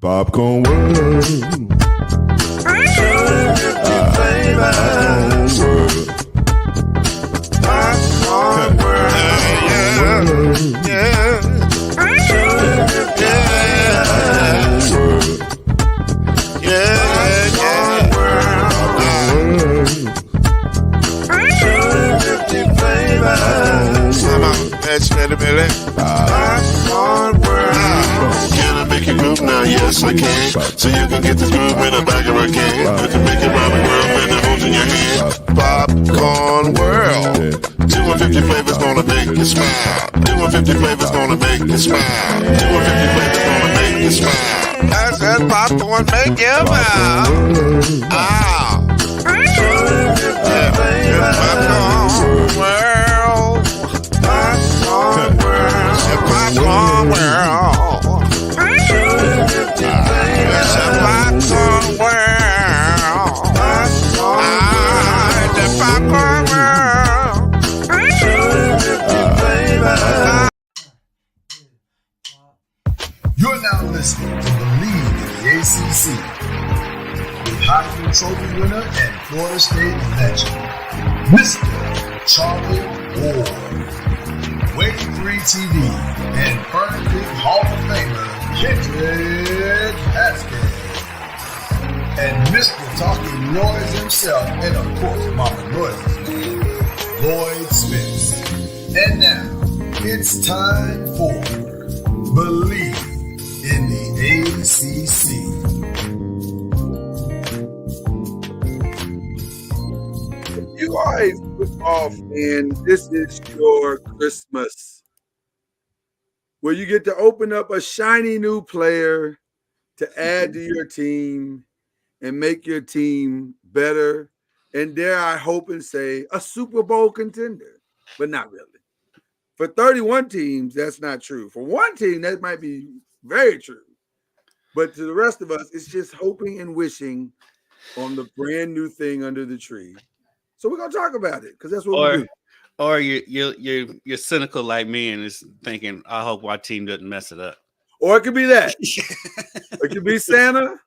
Popcorn world. Popcorn world. Yeah. Can I make you groove now? Yes, I can. So you can get this groove in the back of a can. You can make it round the world and it holds in your hand. Popcorn world. 250 flavors gonna make you smile. 250 flavors gonna make you smile. 250 flavors gonna make you smile. I said popcorn make you smile. Ah. Popcorn world. Popcorn world. Popcorn world. It's a popcorn world. It's a popcorn world. You're now listening to BLEAV in the ACC with Heisman Trophy winner and Florida State legend, Mr. Charlie Ward, Wave 3 TV, and Fern Creek Hall of Famer, Kendrick Haskins, and Mr. Talking Noise himself, and of course, Mama Noise's man, Lloyd Smith. And now, it's time for BLEAV in the ACC. You are a football fan. This is your Christmas, where you get to open up a shiny new player to add to your team and make your team better. And dare I hope and say a Super Bowl contender, but not really. For 31 teams, that's not true. For one team, that might be very true. But to the rest of us, it's just hoping and wishing on the brand new thing under the tree. So we're gonna talk about it because that's what we do. Or you're cynical like me and is thinking, I hope our team doesn't mess it up. Or it could be that. It could be Santa.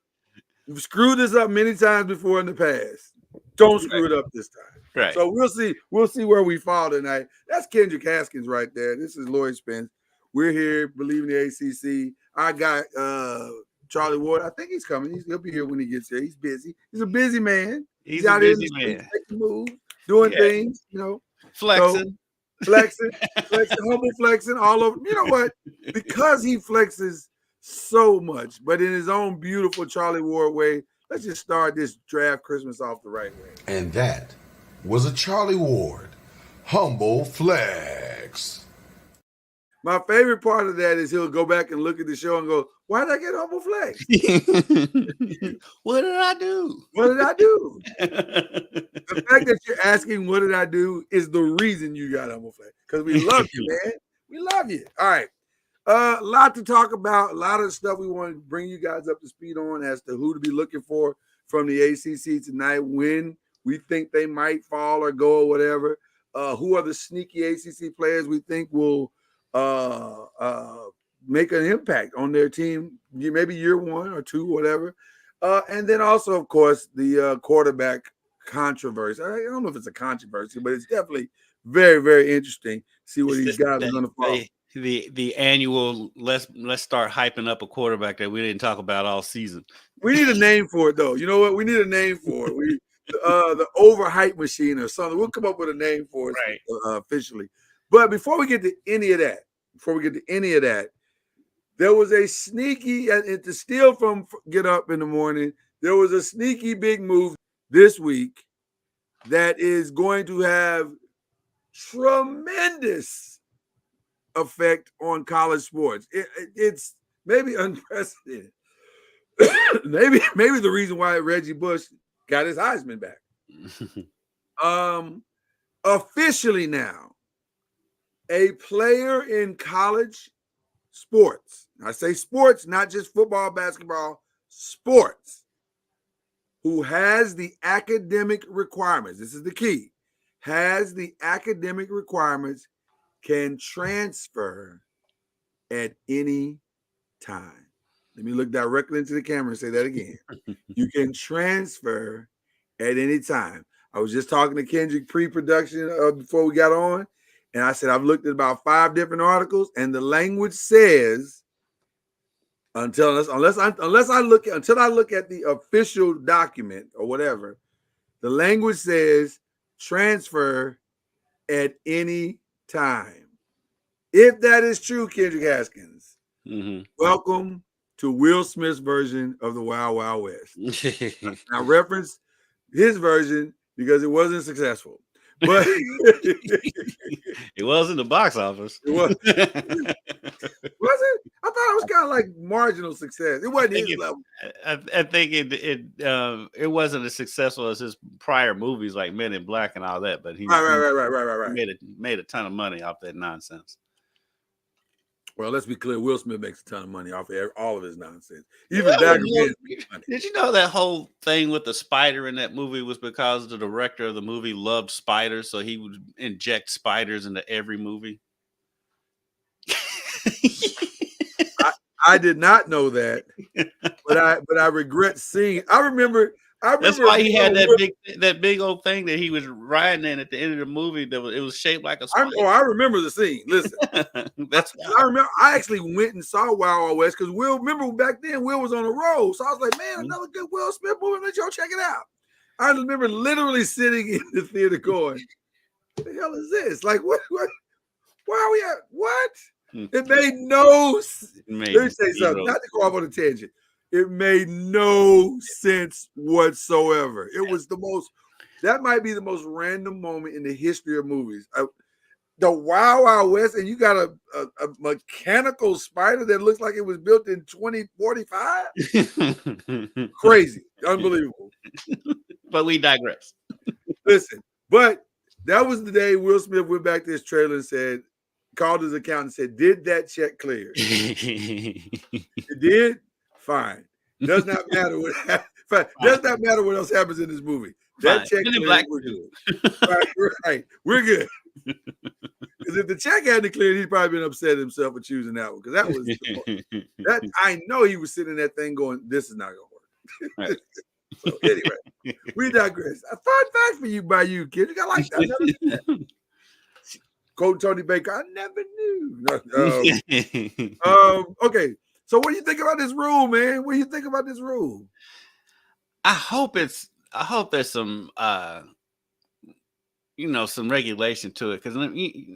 You've screwed this up many times before in the past. Don't screw it up this time. Right. So we'll see. We'll see where we fall tonight. That's Kendrick Haskins right there. This is Lloyd Spence. We're here, BLEAV in the ACC. I got Charlie Ward. I think he's coming. He'll be here when he gets here. He's busy. He's a busy man. He's a busy man. Making moves, doing things, flexing, humble flexing all over. You know what? Because he flexes so much, but in his own beautiful Charlie Ward way, let's just start this draft Christmas off the right way. And that was a Charlie Ward humble flex. My favorite part of that is he'll go back and look at the show and go, why did I get humble flex? What did I do? What did I do? The fact that you're asking what did I do is the reason you got humble flex. Because we love you, man. We love you. All right. A lot to talk about. A lot of stuff we want to bring you guys up to speed on as to who to be looking for from the ACC tonight, when we think they might fall or go or whatever. Who are the sneaky ACC players we think will make an impact on their team, maybe year one or two, whatever. And then also, of course, the quarterback controversy. I don't know if it's a controversy, but it's definitely very, very interesting. See what these guys are going to fall. The annual let's start hyping up a quarterback that we didn't talk about all season. We need a name for it, though. You know what? We need a name for it. The overhype machine or something. We'll come up with a name for it officially. But before we get to any of that, there was a sneaky, and to steal from Get Up in the Morning, there was a sneaky big move this week that is going to have tremendous effect on college sports. It's maybe unprecedented. maybe the reason why Reggie Bush got his Heisman back. Officially now, a player in college sports, I say sports, not just football, basketball, sports, who has the academic requirements, this is the key, has the academic requirements, can transfer at any time. Let me look directly into the camera and say that again. You can transfer at any time. I was just talking to Kendrick pre-production before we got on, and I said I've looked at about 5 different articles, and the language says until I look at the official document or whatever, the language says transfer at any time. If that is true, Kendrick Haskins, welcome to Will Smith's version of the Wild Wild West. I reference his version because it wasn't successful, but it was in the box office. It was. Was it? I thought it was kind of like marginal success. It wasn't his level. I think it wasn't as successful as his prior movies like Men in Black and all that, but he made a ton of money off that nonsense. Well, let's be clear. Will Smith makes a ton of money off of all of his nonsense. Even Dagger Ben. Did you know that whole thing with the spider in that movie was because the director of the movie loved spiders, so he would inject spiders into every movie? I did not know that, but I regret seeing. I remember. That's why he had that big old thing that he was riding in at the end of the movie. It was shaped like a spider. I remember the scene. Listen, I remember. I actually went and saw Wild Wild West because Will. Remember back then, Will was on the road, so I was like, man, another good Will Smith movie. Let y'all check it out. I remember literally sitting in the theater going, "What the hell is this? Like, what? Why are we at what?" It made no sense. Let me say something. Not to go off on a tangent. It made no sense whatsoever. It was that might be the most random moment in the history of movies. The Wild Wild West, and you got a mechanical spider that looks like it was built in 2045? Crazy. Unbelievable. But we digress. Listen, but that was the day Will Smith went back to his trailer and called his accountant and said, did that check clear? It did? Fine. Does not matter what does not matter what else happens in this movie. That check cleared, we're good. Right. We're good. Because if the check hadn't cleared, he'd probably been upset himself for choosing that one. Because that was I know he was sitting in that thing going, this is not gonna work. Right. So anyway, we digress. A fun fact for you by you, kid. You got like that. Quote Tony Baker, I never knew. Okay. So what do you think about this rule, man? What do you think about this rule? I hope there's some some regulation to it, because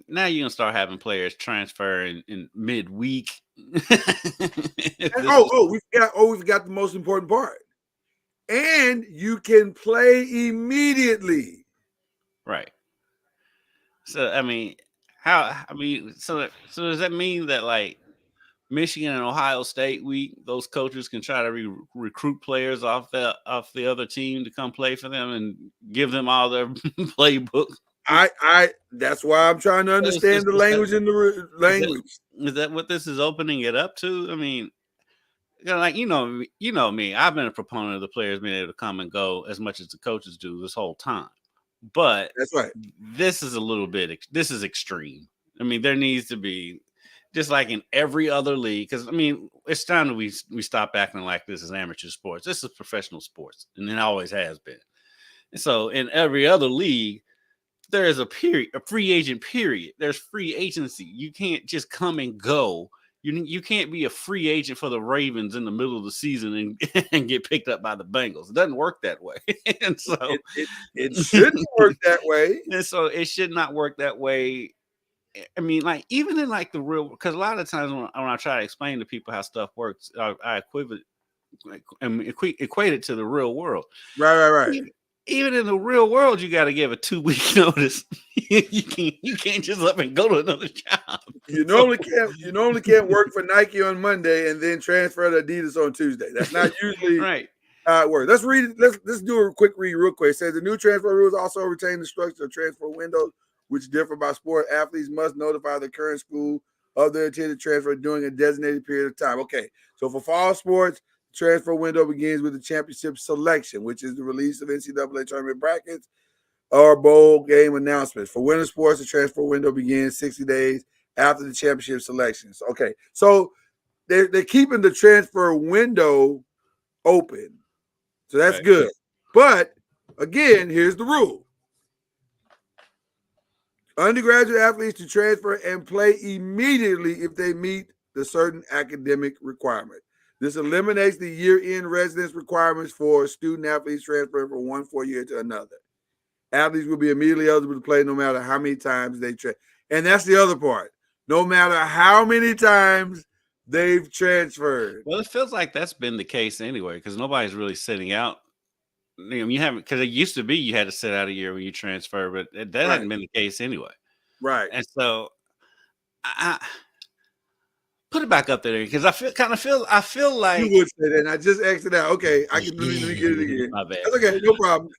now you're gonna start having players transfer in midweek. We forgot the most important part. And you can play immediately. Right. So so does that mean that like Michigan and Ohio State week, those coaches can try to recruit players off the other team to come play for them and give them all their playbook? That's why I'm trying to understand the language in the language. Is that what this is opening it up to? I mean, like you know me, I've been a proponent of the players being able to come and go as much as the coaches do this whole time. But that's right. This is extreme. I mean, there needs to be, just like in every other league, because I mean, it's time that we stop acting like this is amateur sports. This is professional sports, and it always has been. And so, in every other league, there is a free agent period. There's free agency. You can't just come and go. You can't be a free agent for the Ravens in the middle of the season and get picked up by the Bengals. It doesn't work that way. And so it shouldn't work that way. And so it should not work that way. I mean, like even in like the real, because a lot of times when I try to explain to people how stuff works, I equate it to the real world. Right. Even in the real world, you got to give a 2-week notice. you can't just up and go to another job. You normally can't work for Nike on Monday and then transfer to Adidas on Tuesday. That's not usually right. How it works. Let's read it. Let's do a quick read real quick. It says the new transfer rules also retain the structure of transfer windows, which differ by sport. Athletes must notify the current school of their intended transfer during a designated period of time. Okay, so for fall sports, transfer window begins with the championship selection, which is the release of NCAA tournament brackets or bowl game announcements. For winter sports, the transfer window begins 60 days after the championship selections. Okay, so they're keeping the transfer window open. So that's Right. good. But again, here's the rule. Undergraduate athletes to transfer and play immediately if they meet the certain academic requirement. This eliminates the year-end residence requirements for student athletes transferring from one 4-year to another. Athletes will be immediately eligible to play no matter how many times they transfer. And that's the other part. No matter how many times they've transferred. Well, it feels like that's been the case anyway, because nobody's really sitting out. You haven't, because it used to be you had to sit out a year when you transfer, but that hadn't been the case anyway. Right. And so I put it back up there because I feel like you would say that. And I just asked it out. Okay, I can let me get it again. My bad. That's okay, no problem.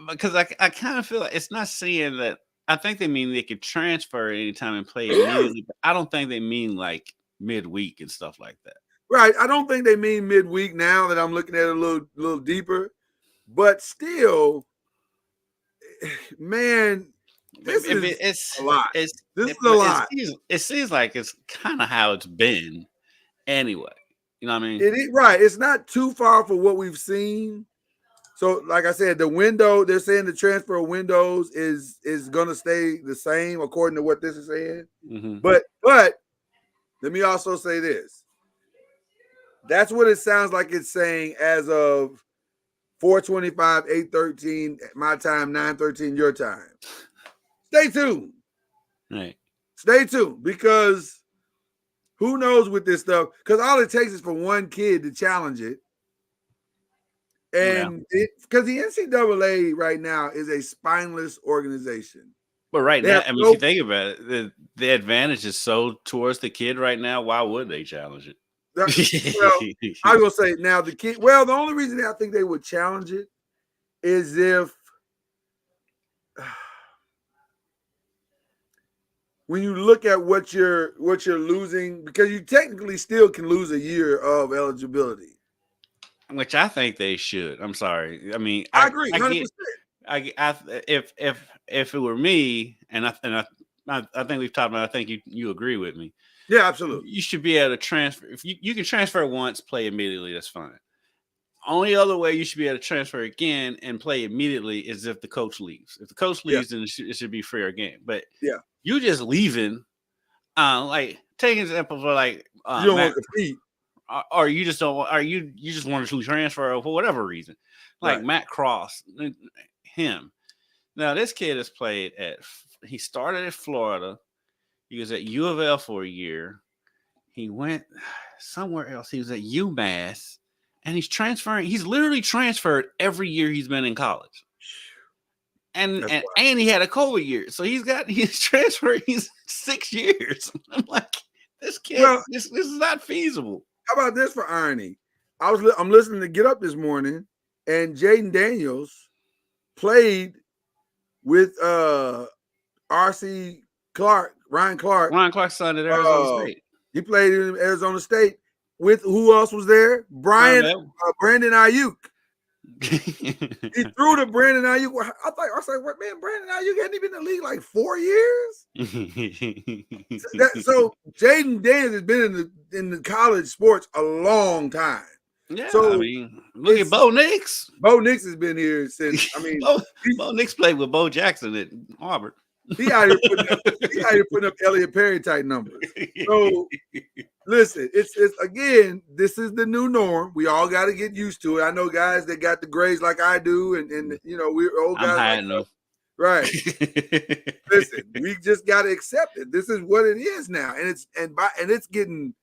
Because I kind of feel like it's not saying that. I think they mean they could transfer anytime and play immediately, but I don't think they mean like midweek and stuff like that. Right. I don't think they mean midweek now that I'm looking at it a little deeper. But still, man, this is a lot. This is a lot. It seems like it's kind of how it's been anyway. You know what I mean? It is right. It's not too far from what we've seen. So, like I said, the window, they're saying the transfer windows is going to stay the same according to what this is saying. Mm-hmm. But let me also say this. That's what it sounds like it's saying as of 4:25, 8:13 my time, 9:13 your time. Stay tuned. Right. Stay tuned because who knows with this stuff? Because all it takes is for one kid to challenge it. And because the NCAA right now is a spineless organization. But right now, if you think about it, the advantage is so towards the kid right now. Why would they challenge it? Well, I will say now the kid. Well, the only reason I think they would challenge it is if when you look at what you're losing, because you technically still can lose a year of eligibility. Which I think they should. I'm sorry. I mean, I agree. 100%. If it were me, and I think we've talked about. I think you agree with me. Yeah, absolutely. You should be able to transfer. If you can transfer once, play immediately. That's fine. Only other way you should be able to transfer again and play immediately is if the coach leaves. If the coach leaves, then it should be fair game. But you just leaving. Like take an example for like you don't want to compete. Or you just don't, or you just want to transfer for whatever reason, like Matt Cross, him. Now this kid has played he started at Florida. He was at U of L for a year. He went somewhere else. He was at UMass, and he's transferring. He's literally transferred every year he's been in college. And he had a COVID year, so he's transferred. He's 6 years. I'm like, this kid, this is not feasible. How about this for irony? I'm listening to Get Up this morning, and Jaden Daniels played with R.C. Clark, Ryan Clark. Ryan Clark's son at Arizona State. He played in Arizona State with who else was there? Brandon Ayuk. He threw to Brandon Ayuk. I was like, what, man? Brandon Ayuk hadn't even been in the league like 4 years. So Jaden Daniels has been in the college sports a long time. Yeah, so I mean, look at Bo Nix. Bo Nix has been here since. I mean, Bo Nix played with Bo Jackson at Auburn. He out here putting up Elliot Perry type numbers. So listen, it's again, this is the new norm. We all got to get used to it. I know guys that got the grades like I do, and you know, we're old guys. I'm hiding them. Right. Listen, we just got to accept it. This is what it is now, and it's getting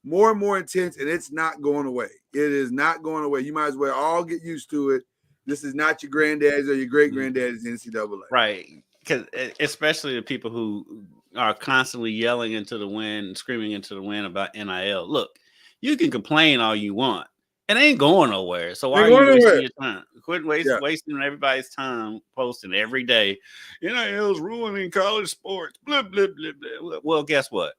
more and more intense, and it's not going away. It is not going away. You might as well all get used to it. This is not your granddad's or your great granddad's NCAA. Right. Because especially the people who are constantly yelling into the wind, screaming into the wind about NIL. Look, you can complain all you want. It ain't going nowhere. So why are you wasting your time? Quit wasting everybody's time posting every day. NIL's ruining college sports. Blah, blah, blah, blah. Well, guess what?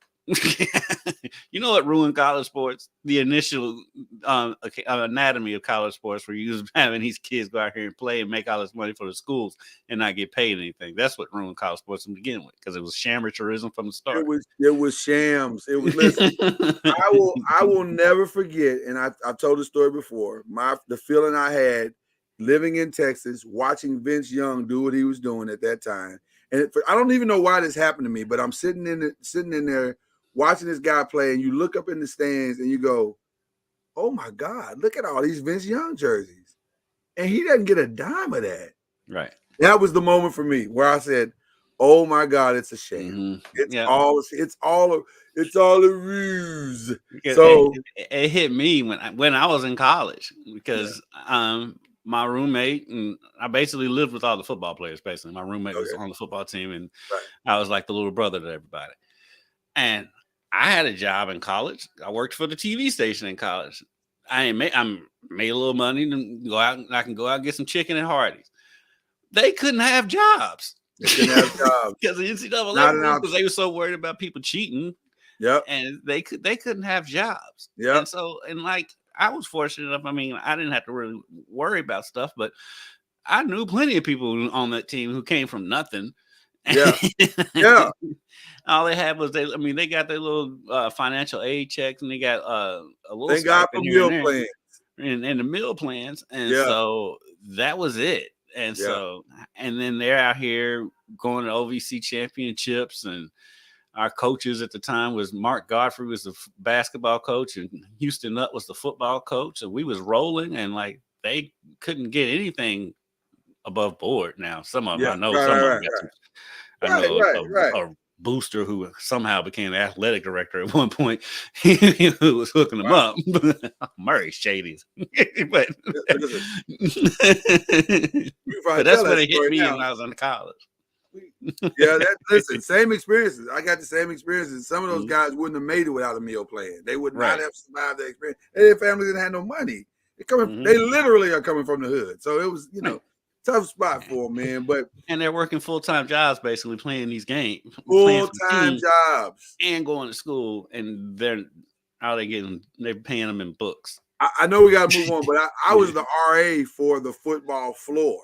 You know what ruined college sports? The initial anatomy of college sports where you was having these kids go out here and play and make all this money for the schools and not get paid anything. That's what ruined college sports to begin with, because it was shamateurism from the start. It was shams. It was listen. I will never forget, and I've told the story before. The feeling I had living in Texas, watching Vince Young do what he was doing at that time. And I don't even know why this happened to me, but I'm sitting in there watching this guy play, and you look up in the stands and you go, "Oh my God, look at all these Vince Young jerseys," and he doesn't get a dime of that. Right. That was the moment for me where I said, "Oh my God, it's a shame. It's all a ruse." So it hit me when I was in college, because my roommate, and I basically lived with all the football players. Basically, my roommate was on the football team, and I was like the little brother to everybody. And I had a job in college. I worked for the TV station in college. I made a little money to go out, and I can go out and get some chicken at Hardee's. They couldn't have jobs. They couldn't have jobs because the NCAA, because they were so worried about people cheating. Yep. And they couldn't have jobs. Yeah. And so, I was fortunate enough. I mean, I didn't have to really worry about stuff, but I knew plenty of people on that team who came from nothing. Yeah. Yeah. All they had was they got their little financial aid checks, and they got a little. Thank God for meal plans and the meal plans, and so that was it. And so, and then they're out here going to OVC championships, and our coaches at the time was Mark Godfrey was the basketball coach, and Houston Nutt was the football coach, and we was rolling, and they couldn't get anything above board. Now some of them I know, some of them a booster who somehow became the athletic director at one point, who was hooking them up. Murray Shady's, but that's what it hit me when I was in college. Listen, same experiences. I got the same experiences. Some of those guys wouldn't have made it without a meal plan. They would not have survived the experience. And their families didn't have no money. They literally are coming from the hood. So it was, tough spot for them, man. And they're working full-time jobs, basically playing these games. Full-time jobs. And going to school, and they're paying them in books. I know we got to move on, but I was the RA for the football floor.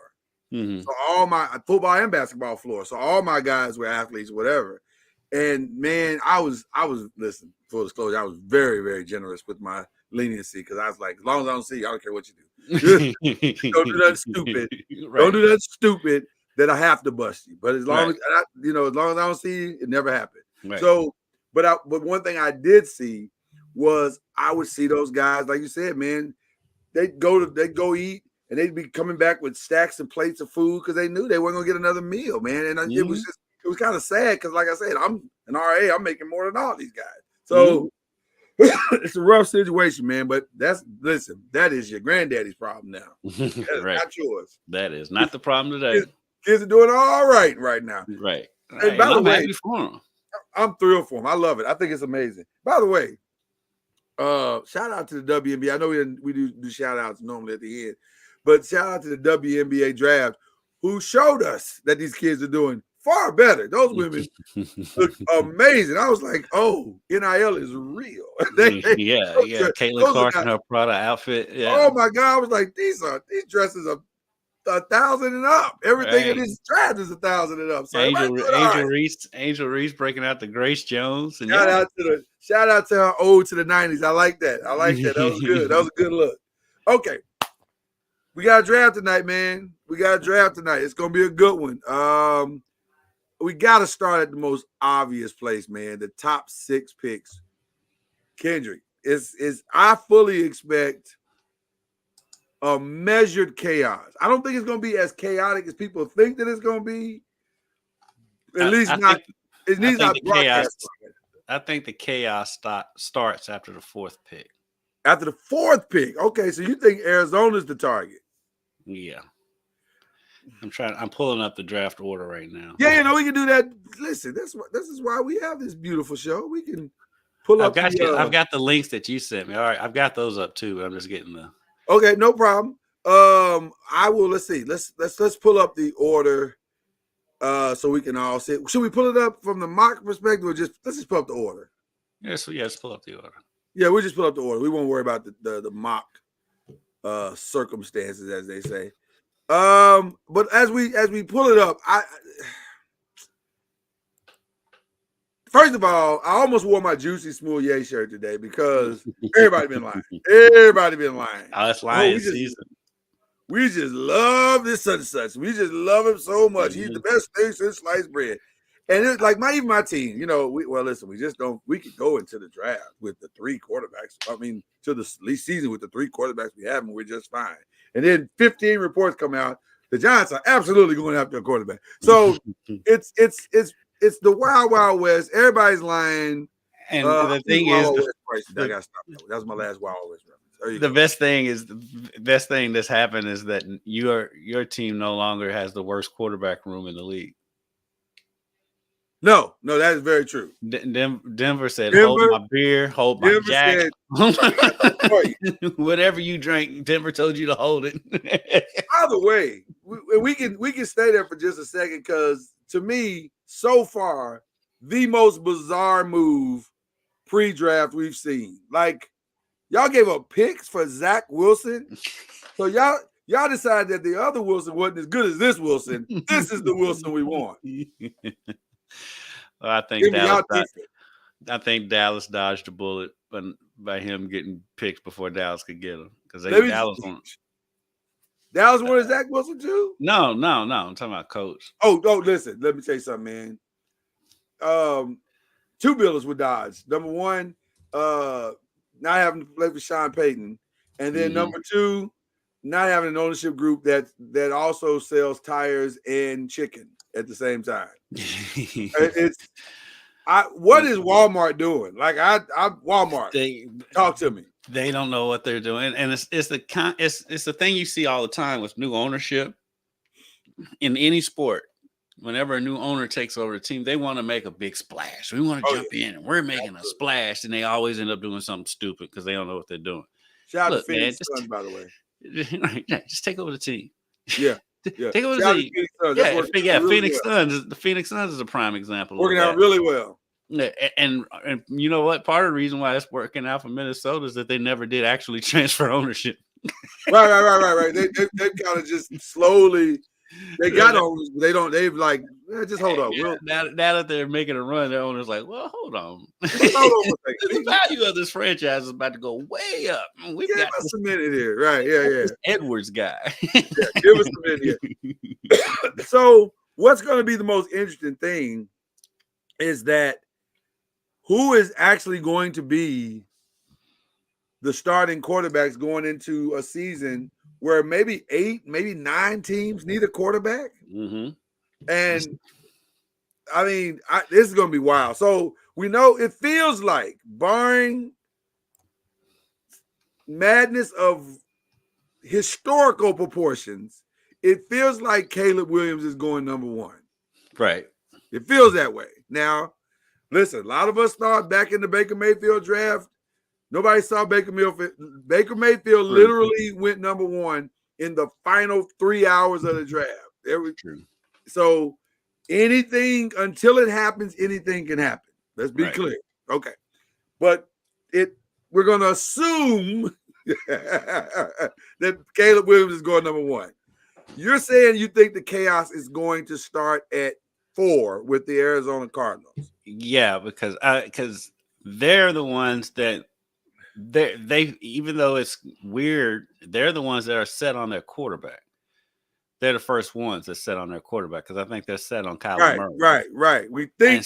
Mm-hmm. So all my football and basketball floor. So all my guys were athletes, whatever. And man, I was listen, full disclosure, I was very, very generous with my leniency, because I was like, as long as I don't see you, I don't care what you do. Don't do nothing stupid. Don't do nothing stupid that I have to bust you. But as long as as long as I don't see you, it never happened. Right. So, but one thing I did see was I would see those guys, like you said, man, they'd go eat. And they'd be coming back with stacks and plates of food because they knew they weren't gonna get another meal, man. And it was kind of sad because, like I said, I'm an RA. I'm making more than all these guys, so it's a rough situation, man. But that is your granddaddy's problem now. That is not yours. That is not the problem today. Kids are doing all right now. Right. And by the way, for them. I'm thrilled for them. I love it. I think it's amazing. By the way, shout out to the WNBA. I know we do shout outs normally at the end. But shout out to the WNBA draft, who showed us that these kids are doing far better. Those women look amazing. I was like, oh, NIL is real. Caitlin Clark in her Prada outfit. Yeah. Oh my God. I was like, these dresses are 1,000 and up. Everything in this draft is 1,000 and up. So Angel Reese breaking out the Grace Jones. And shout out to her ode to the 90s. I like that. That was good. That was a good look. Okay. We got a draft tonight, man. It's going to be a good one. We got to start at the most obvious place, man. The top 6 picks. Kendrick, I fully expect a measured chaos. I don't think it's going to be as chaotic as people think that it's going to be. At least not. It needs not broadcast. I think the chaos starts after the 4th pick. After the 4th pick. Okay, so you think Arizona's the target? Yeah. I'm pulling up the draft order right now. Yeah, we can do that. Listen, this is why we have this beautiful show. We can pull up. I've got the links that you sent me. All right, I've got those up too. I'm just getting the. Okay, no problem. I will. Let's see. Let's pull up the order, so we can all see it. Should we pull it up from the mock perspective, or let's just pull up the order? Let's pull up the order. Yeah, we'll just put up the order. We won't worry about the mock circumstances, as they say. But as we pull it up, first of all, I almost wore my Juicy Smouye shirt today because everybody been lying. Everybody been lying. Oh, it's lying season. We just love this such and such. We just love him so much. He's the best thing since sliced bread. And it's like even my team, listen, we could go into the draft with the 3 quarterbacks. I mean, to the season with the 3 quarterbacks we have, and we're just fine. And then 15 reports come out. The Giants are absolutely going after a quarterback. So it's the wild, wild west. Everybody's lying. And the thing is, I gotta stop that. That was my last wild west reference. The best thing that's happened is that your team no longer has the worst quarterback room in the league. No, that is very true. Denver said, hold my beer, hold my jack. Whatever you drink, Denver told you to hold it. By the way, we can stay there for just a second because to me, so far, the most bizarre move pre-draft we've seen. Like, y'all gave up picks for Zach Wilson. So y'all decided that the other Wilson wasn't as good as this Wilson. This is the Wilson we want. Well, I think Dallas dodged a bullet by him getting picked before Dallas could get him because Dallas wanted Zach Wilson too. No. I'm talking about coach. Oh, listen. Let me tell you something, man. 2 builders were dodged. Number one, not having to play for Sean Payton, and then number 2, not having an ownership group that also sells tires and chicken at the same time. What is Walmart doing? Like Walmart, talk to me. They don't know what they're doing, and it's the thing you see all the time with new ownership in any sport. Whenever a new owner takes over the team, they want to make a big splash. We want to jump in, and we're making a splash, and they always end up doing something stupid because they don't know what they're doing. Shout out to Phoenix Suns, by the way. Just take over the team. Yeah. Take over the team. Phoenix Suns. The Phoenix Suns is a prime example. Working out really well. Yeah, and you know what? Part of the reason why it's working out for Minnesota is that they never did actually transfer ownership. Right. They've kind of just slowly. They got owners, but they don't. They've like just hold on. Now that they're making a run, their owner's like, well, hold on. The value of this franchise is about to go way up. We've got us a minute here, right? Yeah. Edwards guy. Give us a minute here. So, what's going to be the most interesting thing is that who is actually going to be the starting quarterbacks going into a season where maybe 8, maybe 9 teams need a quarterback. Mm-hmm. And I mean, this is going to be wild. So we know it feels like, barring madness of historical proportions, it feels like Caleb Williams is going number 1. Right. It feels that way. Now, listen, a lot of us thought back in the Baker Mayfield draft, nobody saw Baker Mayfield. Baker Mayfield literally went number 1 in the final 3 hours of the draft. True. So anything, until it happens, anything can happen. Let's be clear. Okay. But we're going to assume that Caleb Williams is going number 1. You're saying you think the chaos is going to start at 4 with the Arizona Cardinals? Yeah, because they're the ones that they even though it's weird, they're the ones that are set on their quarterback. They're the first ones that set on their quarterback because I think they're set on Kyler Murray. Right. We think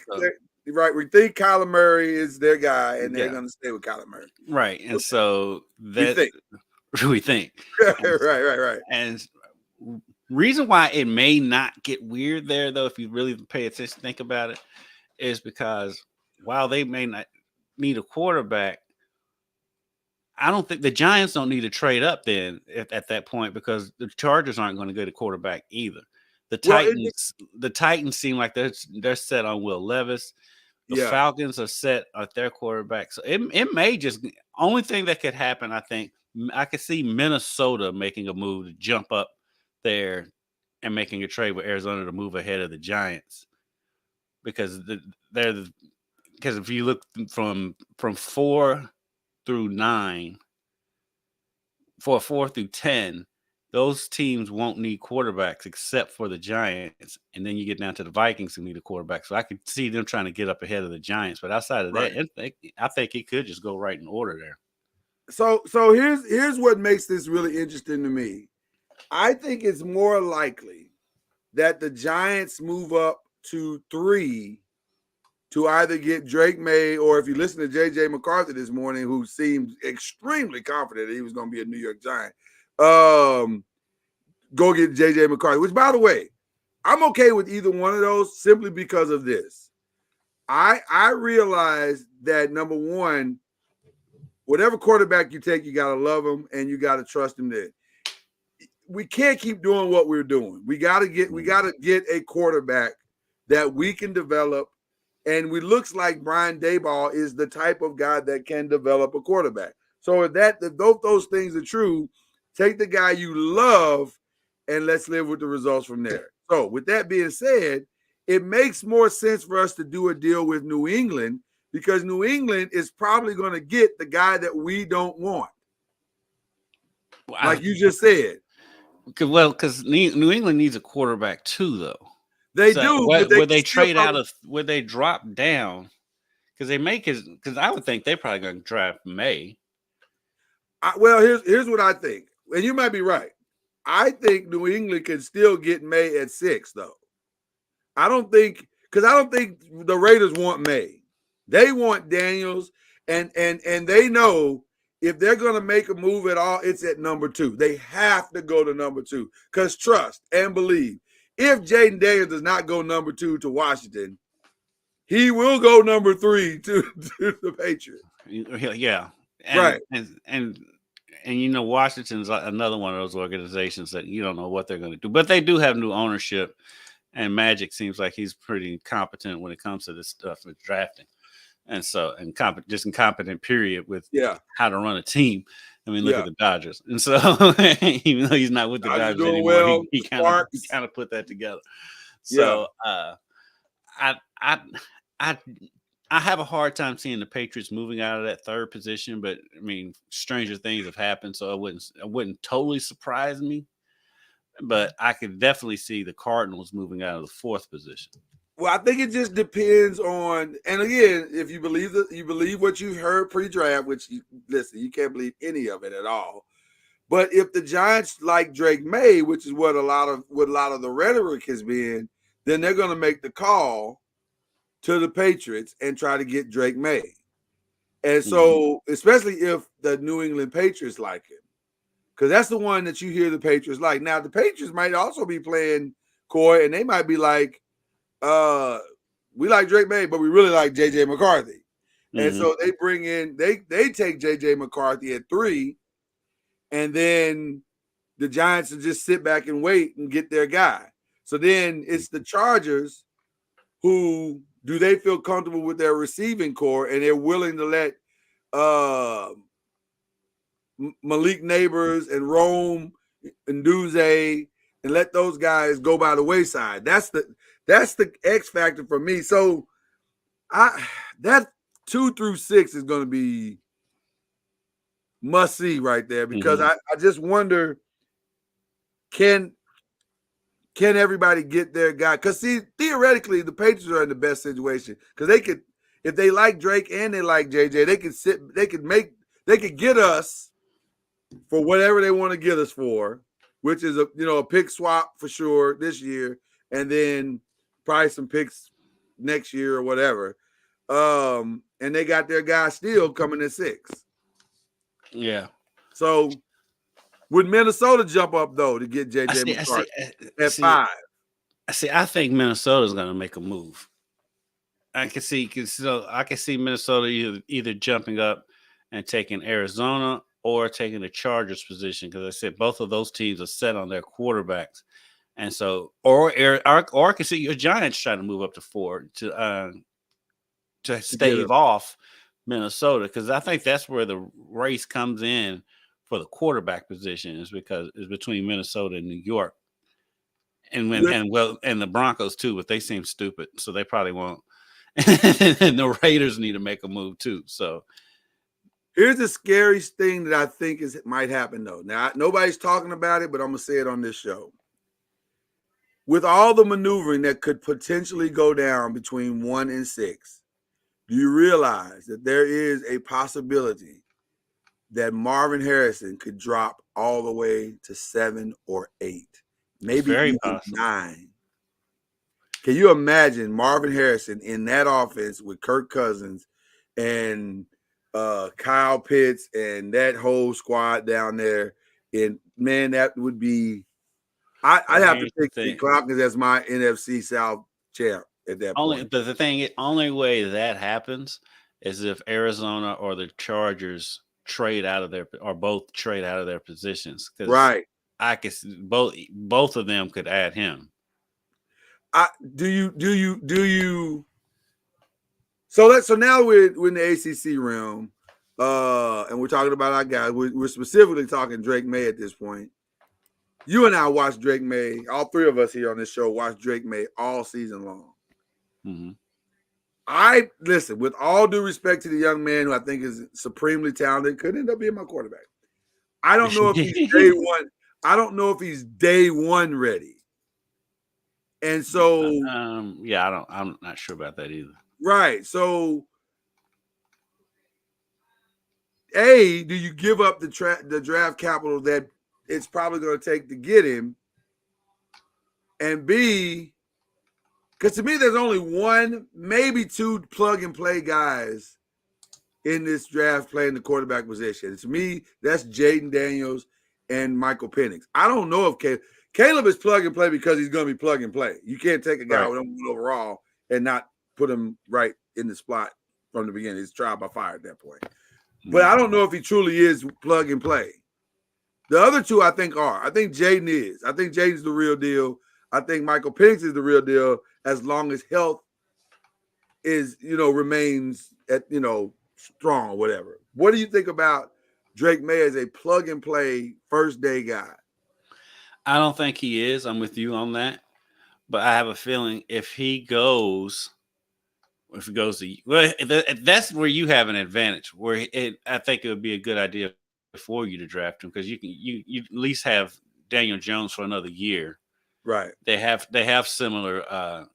we think Kyler Murray is their guy, and they're going to stay with Kyler Murray. Right, and so that we think. Right. And reason why it may not get weird there, though, if you really pay attention, think about it, is because while they may not need a quarterback, I don't think the Giants don't need to trade up then at that point because the Chargers aren't going to get a quarterback either. The Titans seem like they're set on Will Levis. The Falcons are set at their quarterback. So it may just only thing that could happen. I think I could see Minnesota making a move to jump up there and making a trade with Arizona to move ahead of the Giants because if you look from 4 through 9, for 4 through 10, those teams won't need quarterbacks except for the Giants. And then you get down to the Vikings who need a quarterback. So I could see them trying to get up ahead of the Giants. But outside of that, I think it could just go right in order there. So here's what makes this really interesting to me. I think it's more likely that the Giants move up to 3 to either get Drake May, or if you listen to J.J. McCarthy this morning, who seemed extremely confident that he was going to be a New York Giant, go get J.J. McCarthy, which, by the way, I'm okay with either one of those simply because of this. I realize that, number one, whatever quarterback you take, you got to love him and you got to trust him there. We can't keep doing what we're doing. We got to get a quarterback that we can develop. And we looks like Brian Daboll is the type of guy that can develop a quarterback. So if those things are true, take the guy you love and let's live with the results from there. So with that being said, it makes more sense for us to do a deal with New England, because New England is probably going to get the guy that we don't want. Like you just said. Because New England needs a quarterback too, though. They do. Would they trade out of? Would they drop down? Because I would think they're probably going to draft May. Here's what I think, and you might be right. I think New England can still get May at 6, though. I don't think the Raiders want May. They want Daniels, and they know if they're going to make a move at all, it's at number 2. They have to go to number 2, because trust and believe. If Jaden Daniels does not go number 2 to Washington, he will go number 3 to the Patriots. Yeah. Right. And Washington's another one of those organizations that you don't know what they're going to do. But they do have new ownership, and Magic seems like he's pretty competent when it comes to this stuff with drafting. And so, just incompetent, period, with how to run a team. I mean, look at the Dodgers. And so, even though he's not with the Dodgers anymore, he kind of put that together. So, I have a hard time seeing the Patriots moving out of that 3rd position. But I mean, stranger things have happened, so it wouldn't totally surprise me. But I could definitely see the Cardinals moving out of the 4th position. Well, I think it just depends on, and again, if you believe what you heard pre-draft, which you can't believe any of it at all. But if the Giants like Drake May, which is what a lot of the rhetoric has been, then they're going to make the call to the Patriots and try to get Drake May. And so, especially if the New England Patriots like him, because that's the one that you hear the Patriots like. Now, the Patriots might also be playing coy, and they might be like, we like Drake May, but we really like J.J. McCarthy. And so they bring in, they take J.J. McCarthy at 3, and then the Giants will just sit back and wait and get their guy. So then it's the Chargers who, do they feel comfortable with their receiving core, and they're willing to let Malik Neighbors and Rome and Duze and let those guys go by the wayside. That's the X factor for me. So that 2 through 6 is going to be must see right there, because I just wonder, can everybody get their guy? Because see, theoretically, the Patriots are in the best situation, because they could, if they like Drake and they like JJ, they could get us for whatever they want to get us for, which is a pick swap for sure this year, and then probably some picks next year or whatever. And they got their guy still coming at 6. Yeah. So would Minnesota jump up though to get JJ McCarthy at 5? I think Minnesota's going to make a move. I can see Minnesota either jumping up and taking Arizona or taking the Chargers position, because I said both of those teams are set on their quarterbacks. And so, or I can see your Giants trying to move up to 4 to stave off Minnesota, because I think that's where the race comes in for the quarterback position, is because it's between Minnesota and New York, and the Broncos too, but they seem stupid, so they probably won't. And the Raiders need to make a move too. So Here's the scariest thing that I think might happen though. Now nobody's talking about it, but I'm gonna say it on this show. With all the maneuvering that could potentially go down between 1 and 6, do you realize that there is a possibility that Marvin Harrison could drop all the way to 7 or 8, maybe Very even possible. 9? Can you imagine Marvin Harrison in that offense with Kirk Cousins and Kyle Pitts and that whole squad down there? And man, that would be. I'd have to Here's the pick the thing. Falcons as my NFC South champ at that point. But the thing, only way that happens is if Arizona or the Chargers trade out of their, or both trade out of their positions. Because Right. I could both of them could add him. Do you? So now we're in the ACC realm, and we're talking about our guys. We're specifically talking Drake May at this point. You and I watched Drake May. All three of us here on this show watched Drake May all season long. Mm-hmm. I listen with all due respect to the young man who I think is supremely talented, could end up being my quarterback. I don't know if he's day one. I don't know if he's day one ready. And so, yeah, I'm not sure about that either. Right. So, A, do you give up the draft capital that it's probably going to take to get him? And B, because to me, there's only one, maybe two plug and play guys in this draft playing the quarterback position. And to me, that's Jaden Daniels and Michael Penix. I don't know if Caleb is plug and play because he's going to be plug and play. You can't take a guy with number 1 overall and not put him right in the spot from the beginning. It's trial by fire at that point. But I don't know if he truly is plug and play. The other two, I think, are. I think Jaden is. I think Jaden's the real deal. I think Michael Penix is the real deal as long as health is, remains at, strong or whatever. What do you think about Drake May as a plug and play first day guy? I don't think he is. I'm with you on that. But I have a feeling if he goes to, that's where you have an advantage. I think it would be a good idea for you to draft him because you at least have Daniel Jones for another year. Right. They have similar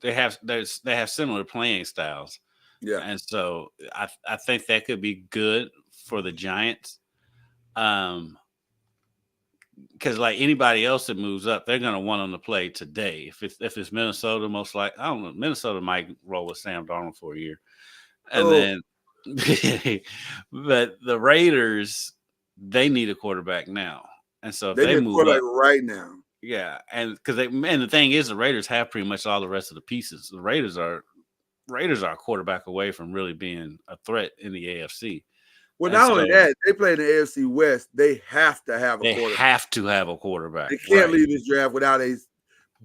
they have similar playing styles. Yeah. And so I think that could be good for the Giants. Because like anybody else that moves up, they're going to want them to play today. If it's Minnesota, most like I don't know, Minnesota might roll with Sam Darnold for a year, and then, but the Raiders, they need a quarterback now, and so if they need move a quarterback up right now, yeah, and the thing is, the Raiders have pretty much all the rest of the pieces. The Raiders are a quarterback away from really being a threat in the AFC. Well, not only that, they play in the AFC West. They have to have a quarterback. They have to have a quarterback. They can't leave this draft without a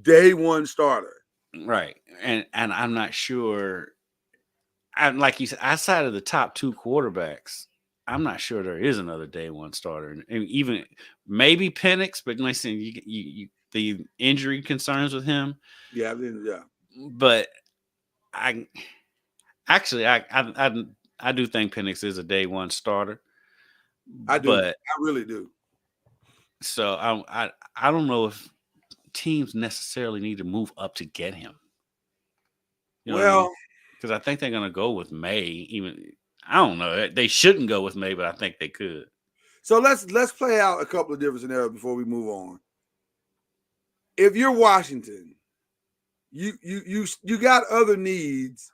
day one starter. Right. And I'm not sure. Like you said, outside of the top two quarterbacks, I'm not sure there is another day one starter. And even maybe Penix, but listen, you the injury concerns with him. Yeah. But I do think Penix is a day one starter. I do. I really do. So I don't know if teams necessarily need to move up to get him. Because I think they're going to go with May. Even I don't know. They shouldn't go with May, but I think they could. So let's play out a couple of different scenarios before we move on. If you're Washington, you got other needs,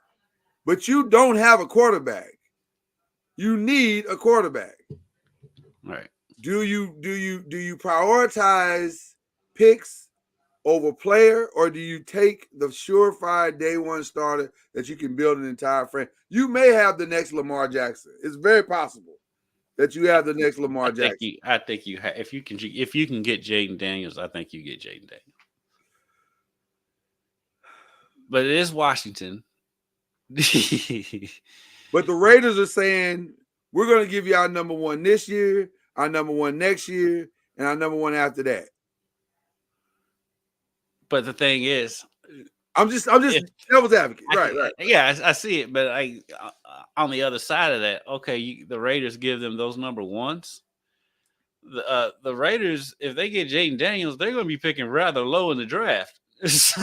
but you don't have a quarterback. You need a quarterback. Right. Do you prioritize picks over player, or do you take the surefire day one starter that you can build an entire frame? You may have the next Lamar Jackson. It's very possible that you have the next Lamar Jackson. I think you have. If you can get Jaden Daniels, I think you get Jaden Daniels. But it is Washington. But the Raiders are saying, we're going to give you our number one this year, our number one next year, and our number one after that. But the thing is, I'm just devil's advocate. Right. Yeah, I see it, but on the other side of that, okay, the Raiders give them those number ones. The Raiders, if they get Jaden Daniels, they're going to be picking rather low in the draft. So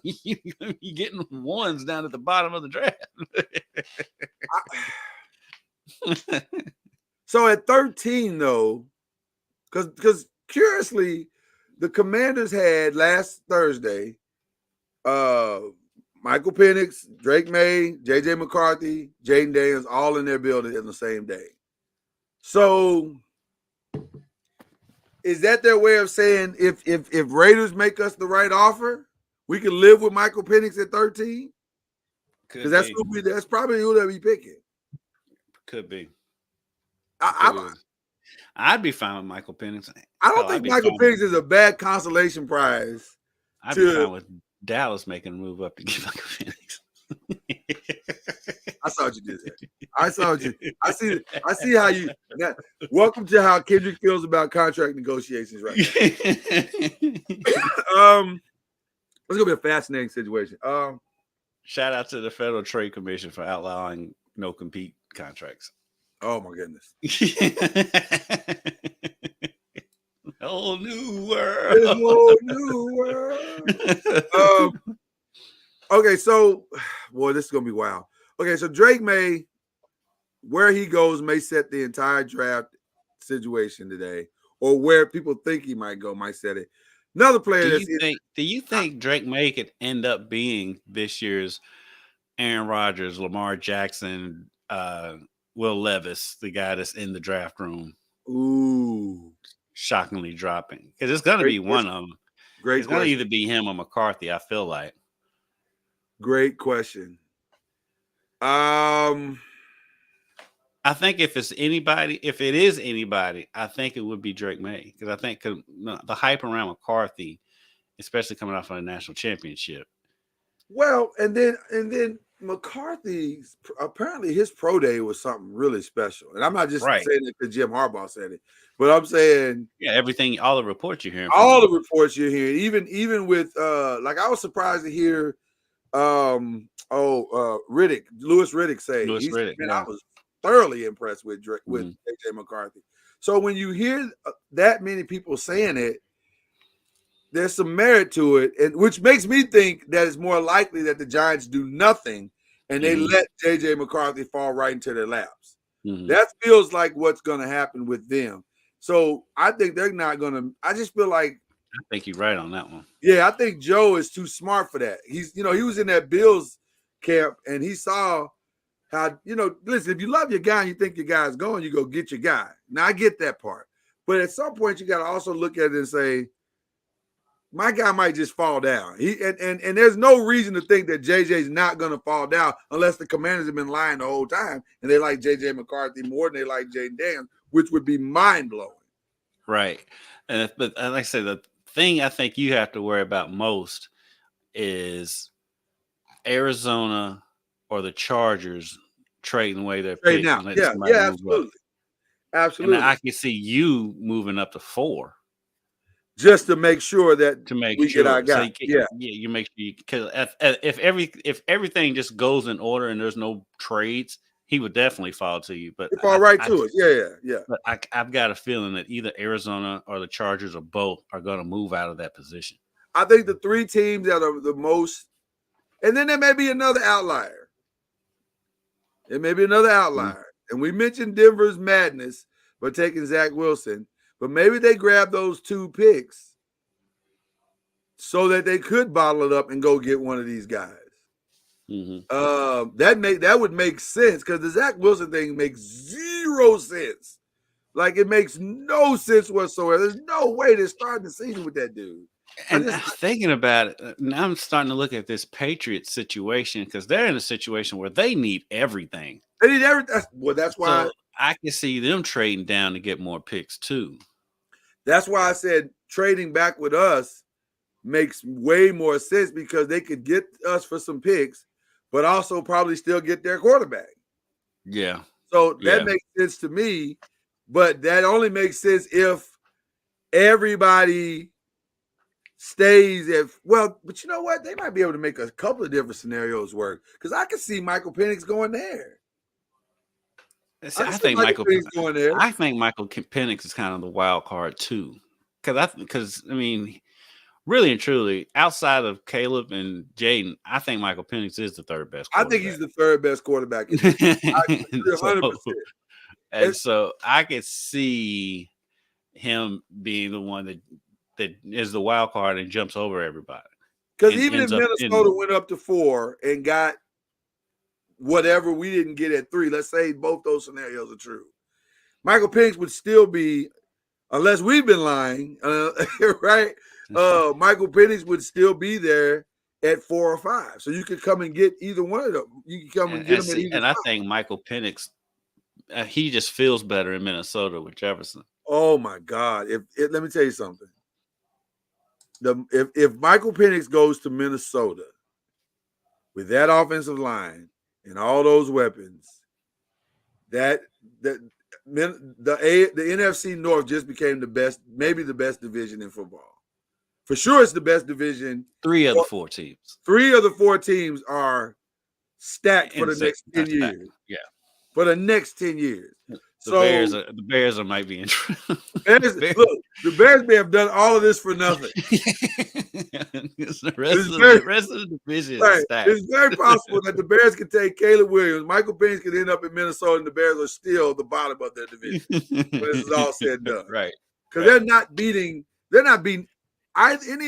you're going to be getting ones down at the bottom of the draft. So at 13, though, because curiously, the Commanders had last Thursday Michael Penix, Drake May, J.J. McCarthy, Jaden Daniels, all in their building in the same day. So is that their way of saying if Raiders make us the right offer, we can live with Michael Penix at 13? Because that's probably who they'll be picking. Could be. I'd be fine with Michael Penix. I don't think Michael Penix is a bad consolation prize. I'd be fine with Dallas making a move up to get Michael Penix. I saw what you did there. I saw what you. I see how you. Welcome to how Kendrick feels about contract negotiations right now. It's gonna be a fascinating situation. Shout out to the Federal Trade Commission for outlawing no compete contracts. Oh my goodness. Whole new world. Whole new world. Okay, so boy, this is gonna be wild. Okay, so Drake May, where he goes may set the entire draft situation today, or where people think he might go might set it. Another player. Do you think Drake May could end up being this year's Aaron Rodgers, Lamar Jackson, Will Levis, the guy that's in the draft room? Ooh, shockingly dropping, because it's going to be one of them. It's going to either be him or McCarthy. I feel like. Great question. I think if it is anybody, I think it would be Drake May, because I think the hype around McCarthy, especially coming off of a national championship. Well, and then McCarthy's apparently his pro day was something really special, and I'm not just saying it because Jim Harbaugh said it, but I'm saying all the reports you're hearing, even with like I was surprised to hear Louis Riddick say I was thoroughly impressed with J.J. McCarthy. So when you hear that many people saying it, there's some merit to it, and which makes me think that it's more likely that the Giants do nothing and they let J.J. McCarthy fall right into their laps. That feels like what's going to happen with them. So I think they're not going to. I just feel like I think you're right on that one. Yeah, I think Joe is too smart for that. He was in that Bills camp and he saw how, listen, if you love your guy and you think your guy's going, you go get your guy. Now I get that part. But at some point you got to also look at it and say, my guy might just fall down. And there's no reason to think that JJ's not going to fall down unless the Commanders have been lying the whole time and they like JJ McCarthy more than they like Jaden Daniels, which would be mind-blowing. Right. But like I said, the thing I think you have to worry about most is Arizona or the Chargers trading away their picks. Now. Yeah, absolutely. Absolutely. And I can see you moving up to 4. Just to make sure that we get our guy. So you make sure because if everything just goes in order and there's no trades, he would definitely fall to you. But fall right to it. Yeah. But I've got a feeling that either Arizona or the Chargers or both are going to move out of that position. I think the 3 teams that are the most, and then there may be another outlier. And we mentioned Denver's madness by taking Zach Wilson. But maybe they grab those 2 picks so that they could bottle it up and go get one of these guys. That would make sense because the Zach Wilson thing makes 0 sense. Like it makes no sense whatsoever. There's no way they're starting the season with that dude. And thinking about it, now I'm starting to look at this Patriots situation because they're in a situation where they need everything. They need everything. Well, that's why I can see them trading down to get more picks too. That's why I said trading back with us makes way more sense because they could get us for some picks, but also probably still get their quarterback. Yeah. So that makes sense to me, but that only makes sense if everybody stays at but you know what? They might be able to make a couple of different scenarios work because I can see Michael Penix going there. See, I think Michael Penix going there. I think Michael Penix is kind of the wild card too, because I mean, really and truly, outside of Caleb and Jaden, I think Michael Penix is the third best. I think he's the third best quarterback. In the 100%. And so I could see him being the one that is the wild card and jumps over everybody. Because even if Minnesota went up to 4 and got whatever we didn't get at 3, let's say both those scenarios are true, Michael Penix would still be, unless we've been lying, right? Michael Penix would still be there at 4 or 5. So you could come and get either one of them. You can come and get them at either. And I think Michael Penix, he just feels better in Minnesota with Jefferson. Oh my God! Let me tell you something. If Michael Penix goes to Minnesota with that offensive line and all those weapons, the NFC North just became the best, maybe the best division in football. For sure, it's the best division. 3 of the 4 teams. 3 of the 4 teams are stacked for the next 10 years. Yeah, for the next 10 years. The Bears might be in trouble. Look, the Bears may have done all of this for nothing. The rest of the division is stacked. It's very possible that the Bears could take Caleb Williams. Michael Penix could end up in Minnesota, and the Bears are still the bottom of their division when this is all said and done. Right. Because they're not beating any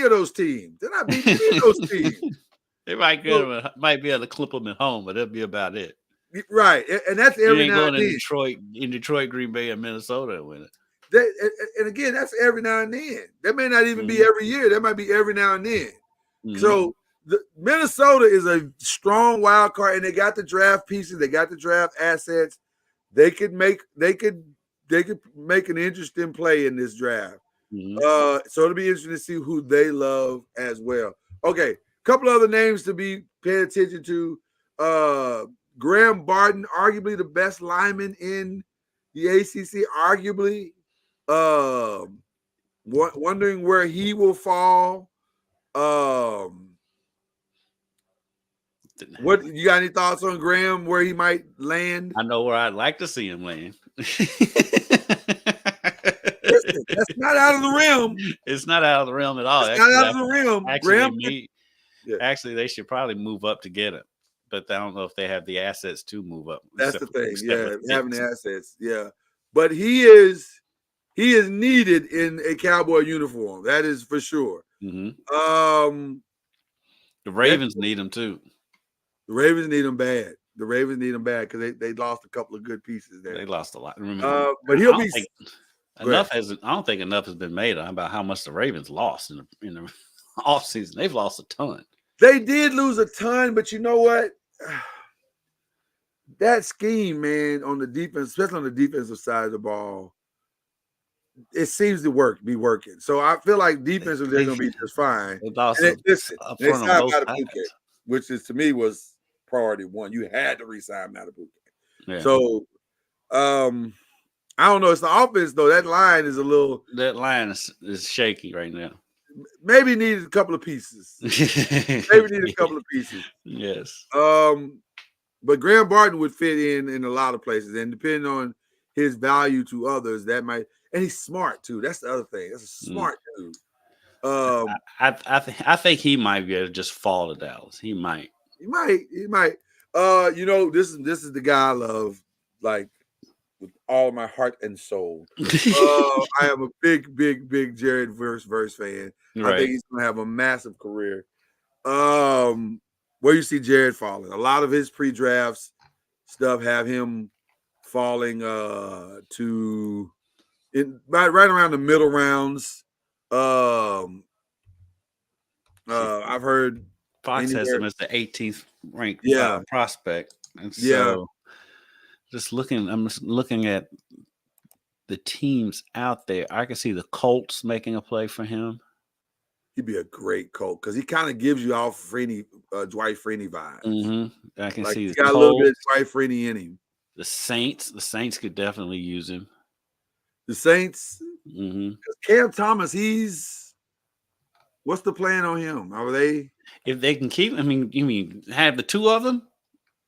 of those teams. They're not beating any of those teams. They might be able to clip them at home, but that'll be about it. Right, and that's every now and then. In Detroit, Green Bay, and Minnesota win it. And again, that's every now and then. That may not even be every year. That might be every now and then. Mm-hmm. So Minnesota is a strong wild card, and they got the draft pieces. They got the draft assets. They could make an interesting play in this draft. Mm-hmm. So it'll be interesting to see who they love as well. Okay, a couple other names to be paying attention to. Graham Barton, arguably the best lineman in the ACC, arguably. Wondering where he will fall. What you got any thoughts on Graham, where he might land? I know where I'd like to see him land. Listen, that's not out of the realm. It's not out of the realm at all. It's not out of the realm. Actually, they should probably move up to get him. But I don't know if they have the assets to move up. That's the thing. Yeah, having the assets. Yeah. But he is needed in a Cowboy uniform. That is for sure. Mm-hmm. The Ravens need him too. The Ravens need him bad. Because they lost a couple of good pieces there. They lost a lot. But he'll be enough. I don't think enough has been made about how much the Ravens lost in the offseason. They've lost a ton. They did lose a ton, but you know what? That scheme, man, on the defense, especially on the defensive side of the ball, it seems to be working. So I feel like defensively they're going to be just fine. They signed Madubuike, which to me was priority 1. You had to re-sign Madubuike. Yeah. So I don't know. It's the offense though. That line is is shaky right now. Maybe needed a couple of pieces. Yes. But Graham Barton would fit in a lot of places, and depending on his value to others, that might. And he's smart too. That's the other thing. That's a smart dude. I think he might be able to just fall to Dallas. He might. He might. This is the guy I love, like, with all my heart and soul. I am a big Jared Verse fan. Right. I think he's going to have a massive career. Where you see Jared falling, a lot of his pre-drafts stuff have him falling to right around the middle rounds. I've heard Fox has him as the 18th ranked prospect, and so I'm just looking at the teams out there. I can see the Colts making a play for him. He'd be a great Colt because he kind of gives you all Dwight Freeney vibes. Mm-hmm. I can see he's got a little bit of Dwight Freeney in him. The Saints could definitely use him. The Saints, Cam Thomas, he's What's the plan on him? Are they? If they can keep, I mean, you mean have the two of them?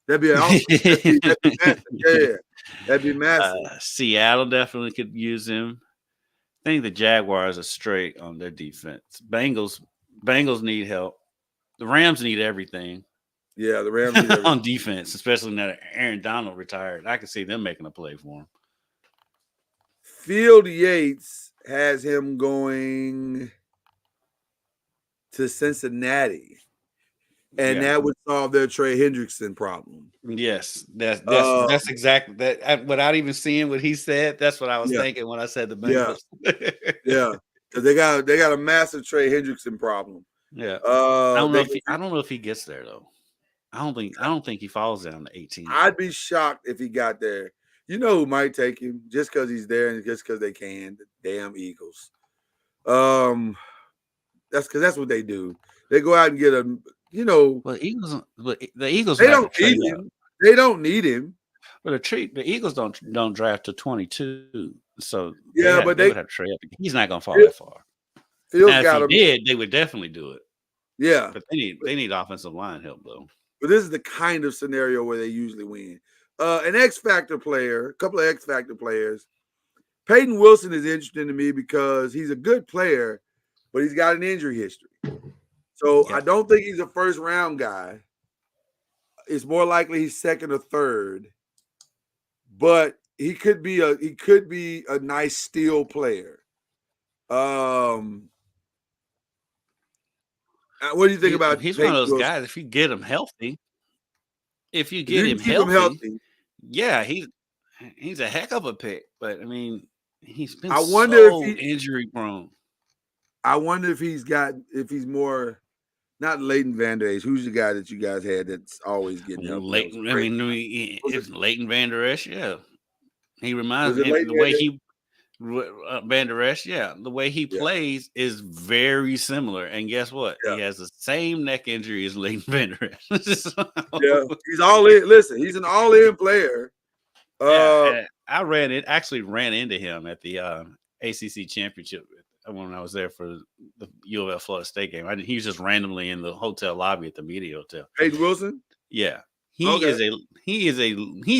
That'd be awesome. That'd be massive. Yeah, that'd be massive. Seattle definitely could use him. I think the Jaguars are straight on their defense. Bengals need help. The Rams need everything Yeah, the Rams need everything. on defense, especially now that Aaron Donald retired. I can see them making a play for him. Field Yates has him going to Cincinnati, and that would solve their Trey Hendrickson problem. Yes, that's exactly that. Without even seeing what he said, that's what I was thinking when I said the Bengals. Yeah, because they got a massive Trey Hendrickson problem. Yeah, I don't know if he gets there though. I don't think he falls down to 18. I'd be shocked if he got there. You know who might take him just because he's there and just because they can. The damn Eagles. That's what they do. They go out and get a. Well, the Eagles. They don't need him. They don't need him. But the Eagles don't draft to 22. So yeah, they would have to trade up. He's not going to fall that far. Now, if he did, they would definitely do it. Yeah, but they need offensive line help though. But this is the kind of scenario where they usually win. An X Factor player, a couple of X Factor players. Peyton Wilson is interesting to me because he's a good player, but he's got an injury history. So I don't think he's a first round guy. It's more likely he's second or third, but he could be a nice steal player. What do you think about? He's Peyton one of those Wilson? guys. If you get him healthy, healthy, yeah, he's a heck of a pick. But I mean, he's been injury prone. I wonder if he's more not Leighton Vander Esch. Who's the guy that you guys had that's always getting help? Leighton, it's Leighton Vander Esch. Yeah, he reminds me the way he Vander Esch. Yeah, the way he plays is very similar. And guess what? Yeah. He has the same neck injury as Leighton Vander Esch. Yeah, he's all in. Listen, he's an all-in player. I actually ran into him at the ACC championship when I was there for the U of L Florida State game. He was just randomly in the hotel lobby at the media hotel. Peyton Wilson? Yeah. He's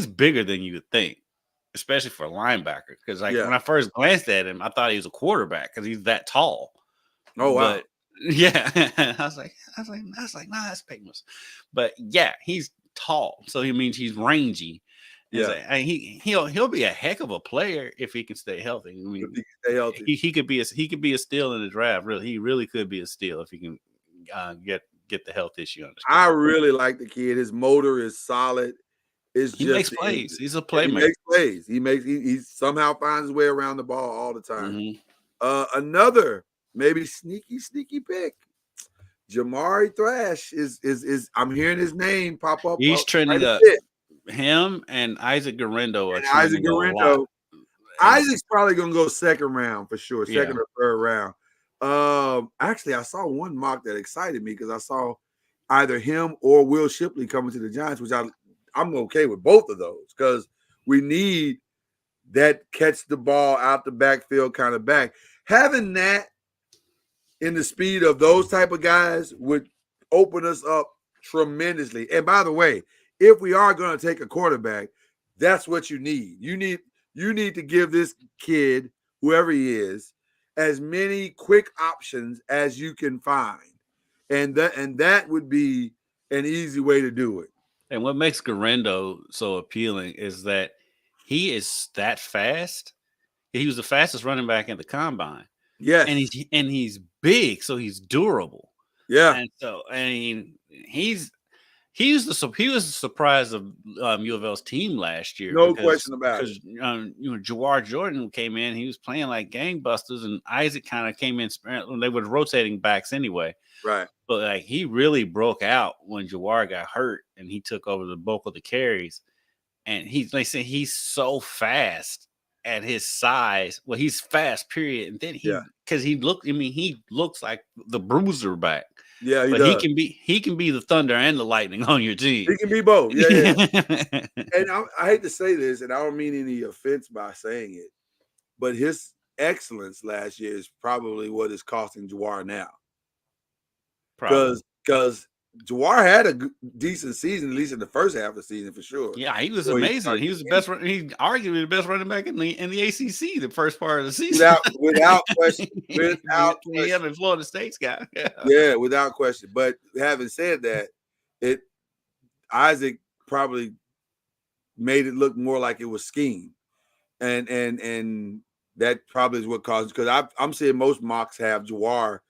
bigger than you would think, especially for a linebacker. Because when I first glanced at him, I thought he was a quarterback because he's that tall. Oh wow. But, yeah. I was like, nah, that's Peyton Wilson. But yeah, he's tall. So he means he's rangy. Yeah, he'll be a heck of a player if he can stay healthy. I mean, he could be a steal in the draft. Really, he really could be a steal if he can get the health issue on. I really like the kid. His motor is solid. He makes plays. He's a playmaker. He makes plays. He somehow finds his way around the ball all the time. Mm-hmm. Another maybe sneaky pick. Jamari Thrash is I'm hearing his name pop up. He's trending up. Him and Isaac Garendo are Isaac Garendo. Isaac's probably gonna go second round for sure, second or third round. Actually, I saw one mock that excited me because I saw either him or Will Shipley coming to the Giants, which I'm okay with both of those because we need that catch the ball out the backfield kind of back. Having that in the speed of those type of guys would open us up tremendously. And by the way, if we are going to take a quarterback, that's what you need. You need to give this kid, whoever he is, as many quick options as you can find. And that would be an easy way to do it. And what makes Garendo so appealing is that he is that fast. He was the fastest running back in the combine. Yeah. And he's big, so he's durable. Yeah. And so he was the surprise of U of L's team last year. No question about it. Because Jawar Jordan came in, he was playing like gangbusters, and Isaac kind of came in. They were rotating backs anyway, right? But like he really broke out when Jawar got hurt, and he took over the bulk of the carries. And they say he's so fast at his size. Well, he's fast, period. And then he looks like the bruiser back. Yeah, but he can be the thunder and the lightning on your team. He can be both. Yeah. And I hate to say this, and I don't mean any offense by saying it, but his excellence last year is probably what is costing Jawar now. Probably. because Jawar had a decent season, at least in the first half of the season for sure. Yeah, he was Before amazing. He was the best. He arguably the best running back in the ACC the first part of the season. without question, without He had question. a Florida State's guy. Yeah, without question. But having said that, Isaac probably made it look more like it was scheme, and that probably is what caused, because I'm seeing most mocks have Jawar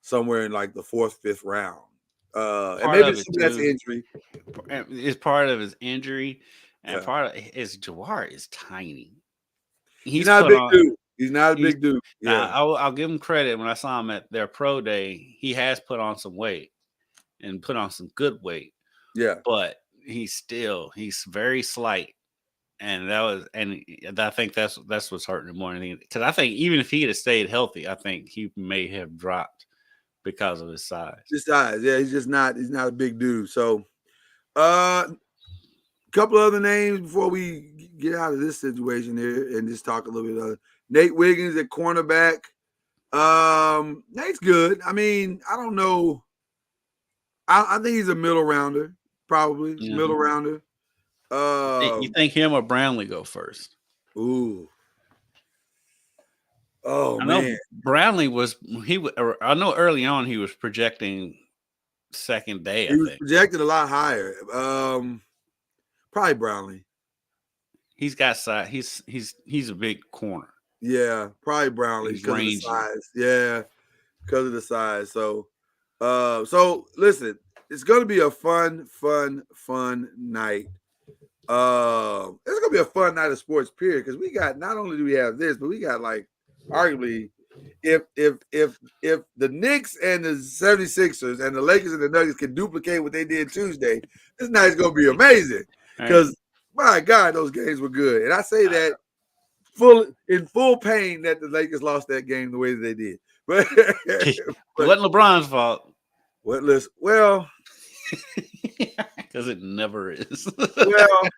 somewhere in like the 4th, 5th round. And maybe some of that's injury. It's part of his injury, and Yeah. part of his Jawar is tiny. He's not a big dude. He's not a big dude. Yeah. I'll give him credit. When I saw him at their pro day, he has put on some weight and put on some good weight. Yeah. But he's very slight. And I think that's what's hurting him more than anything. Because I think even if he had stayed healthy, I think he may have dropped because of his size. His size, yeah, he's not a big dude. So, couple other names before we get out of this situation here and just talk a little bit of Nate Wiggins at cornerback. Nate's good. I mean, I don't know. I think he's a middle rounder, probably middle rounder. You think him or Brownlee go first? Ooh. Oh, I know man. Brownlee I know early on he was projecting second day. He was projected a lot higher. Probably Brownlee. He's got size. He's a big corner. Yeah, probably Brownlee because of the size. Yeah, because of the size. So, listen, it's gonna be a fun night. It's gonna be a fun night of sports, period. Because we got, not only do we have this, but we got, like, arguably, if the Knicks and the 76ers and the Lakers and the Nuggets can duplicate what they did Tuesday, this night's gonna be amazing. Because my God, those games were good. And I say that in full pain that the Lakers lost that game the way that they did. But it wasn't LeBron's fault. Well, because it never is. Well,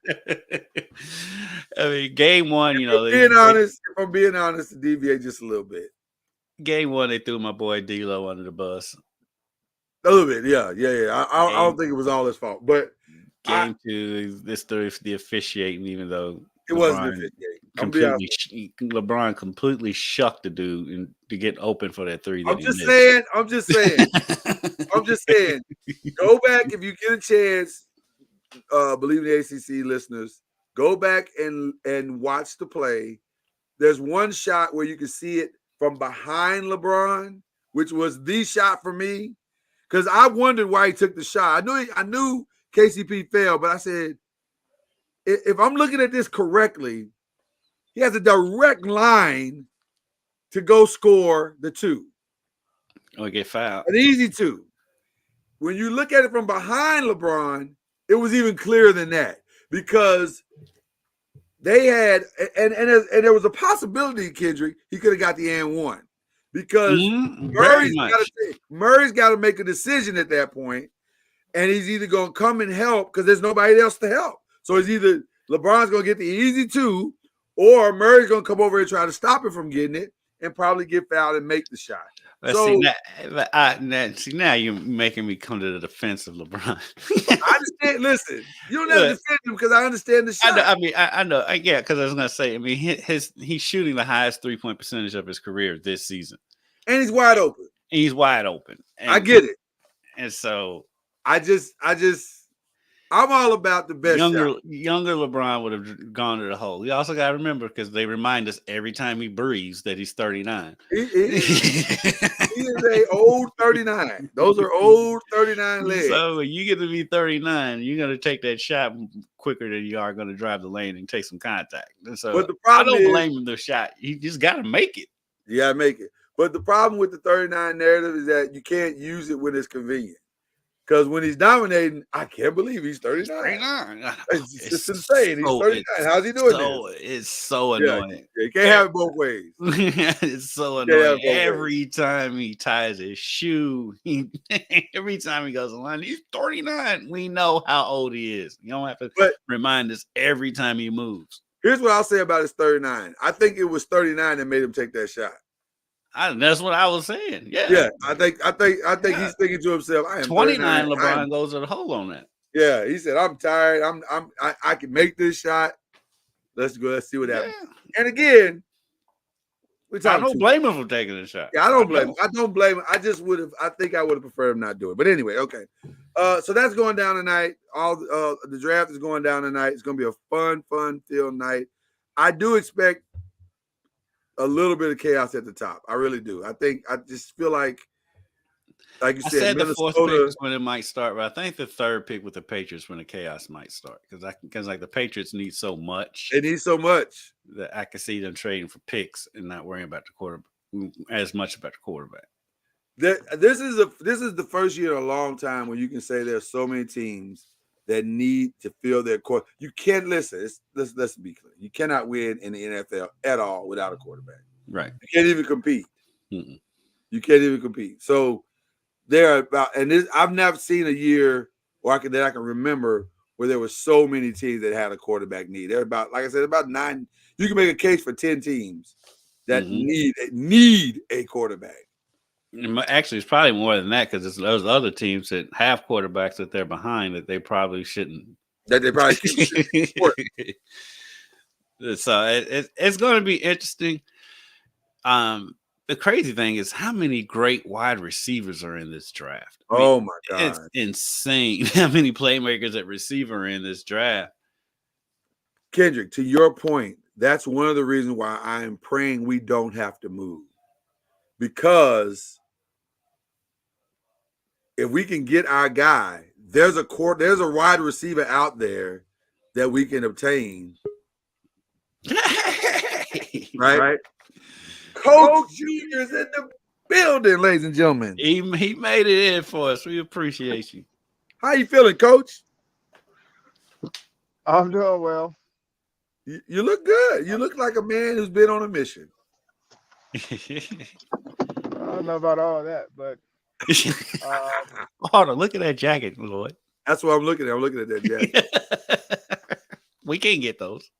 I mean, game one, if I'm being honest, to deviate just a little bit. Game one, they threw my boy D-Lo under the bus. A little bit, yeah. I don't think it was all his fault, but game two, the officiating, even though it wasn't officiating. LeBron completely shucked the dude to get open for that three. I'm just saying. Go back if you get a chance. Believe in the ACC listeners, go back and watch the play. There's one shot where you can see it from behind LeBron, which was the shot for me, because I wondered why he took the shot. I knew KCP failed, but I said, if I'm looking at this correctly, he has a direct line to go score the two. Or get fouled. An easy two. When you look at it from behind LeBron, it was even clearer than that, because they had and there was a possibility, Kendrick, he could have got the and one, because Murray's got to make a decision at that point, and he's either going to come and help because there's nobody else to help. So it's either LeBron's going to get the easy two, or Murray's going to come over and try to stop him from getting it and probably get fouled and make the shot. Now you're making me come to the defense of LeBron. I understand. Listen, you don't have to defend him because I understand the shot. I know. Yeah, because I was going to say, he's shooting the highest 3-point percentage of his career this season. And he's wide open. I get it. And so I'm all about the best younger LeBron would have gone to the hole. You also got to remember, because they remind us every time he breathes that he's 39. He is a old 39. Those are old 39 legs. So when you get to be 39, you're going to take that shot quicker than you are going to drive the lane and take some contact. And so but the problem I don't blame him the shot. You just got to make it. You got to make it. But the problem with the 39 narrative is that you can't use it when it's convenient. Because when he's dominating, I can't believe he's 39. It's just insane. He's 39. How's he doing this? It's so annoying. You can't have it both ways. It's so annoying. Every time he ties his shoe, every time he goes online, he's 39. We know how old he is. You don't have to remind us every time he moves. Here's what I'll say about his 39. I think it was 39 that made him take that shot. That's what I was saying. Yeah. Yeah, I think he's thinking to himself, I am 29 39. LeBron goes to the hole on that. Yeah, he said, I'm tired. I can make this shot. Let's go. Let's see what happens. Yeah. And again, I don't blame him for taking the shot. Yeah, I don't blame him. I don't blame him. I just would have. I think I would have preferred him not do it. But anyway, okay. So that's going down tonight. All the draft is going down tonight. It's going to be a fun filled night. I do expect a little bit of chaos at the top. I really do. I just feel like you said, the fourth pick is when it might start, but I think the third pick with the Patriots when the chaos might start because like the Patriots need so much. They need so much that I can see them trading for picks and not worrying about the quarterback as much about the quarterback. This is the first year in a long time where you can say there's so many teams that need to fill their court. You can't listen. Let's be clear. You cannot win in the NFL at all without a quarterback. Right. You can't even compete. Mm-mm. You can't even compete. So there are about, and this, I've never seen a year that I can remember where there were so many teams that had a quarterback need. There are about, like I said, about 9. You can make a case for 10 teams that need a quarterback. Actually, it's probably more than that because there's those other teams that have quarterbacks that they're behind that they probably shouldn't. That they probably shouldn't. So it's going to be interesting. The crazy thing is how many great wide receivers are in this draft. Oh my God. It's insane how many playmakers at receiver are in this draft. Kendrick, to your point, that's one of the reasons why I am praying we don't have to move. Because if we can get our guy, there's a wide receiver out there that we can obtain. Right? Coach Junior's in the building, ladies and gentlemen. He made it in for us. We appreciate you. How you feeling, Coach? I'm doing well. You look good. You look like a man who's been on a mission. I don't know about all that, but hold on, look at that jacket, Lloyd. That's what I'm looking at. I'm looking at that jacket. We can't get those.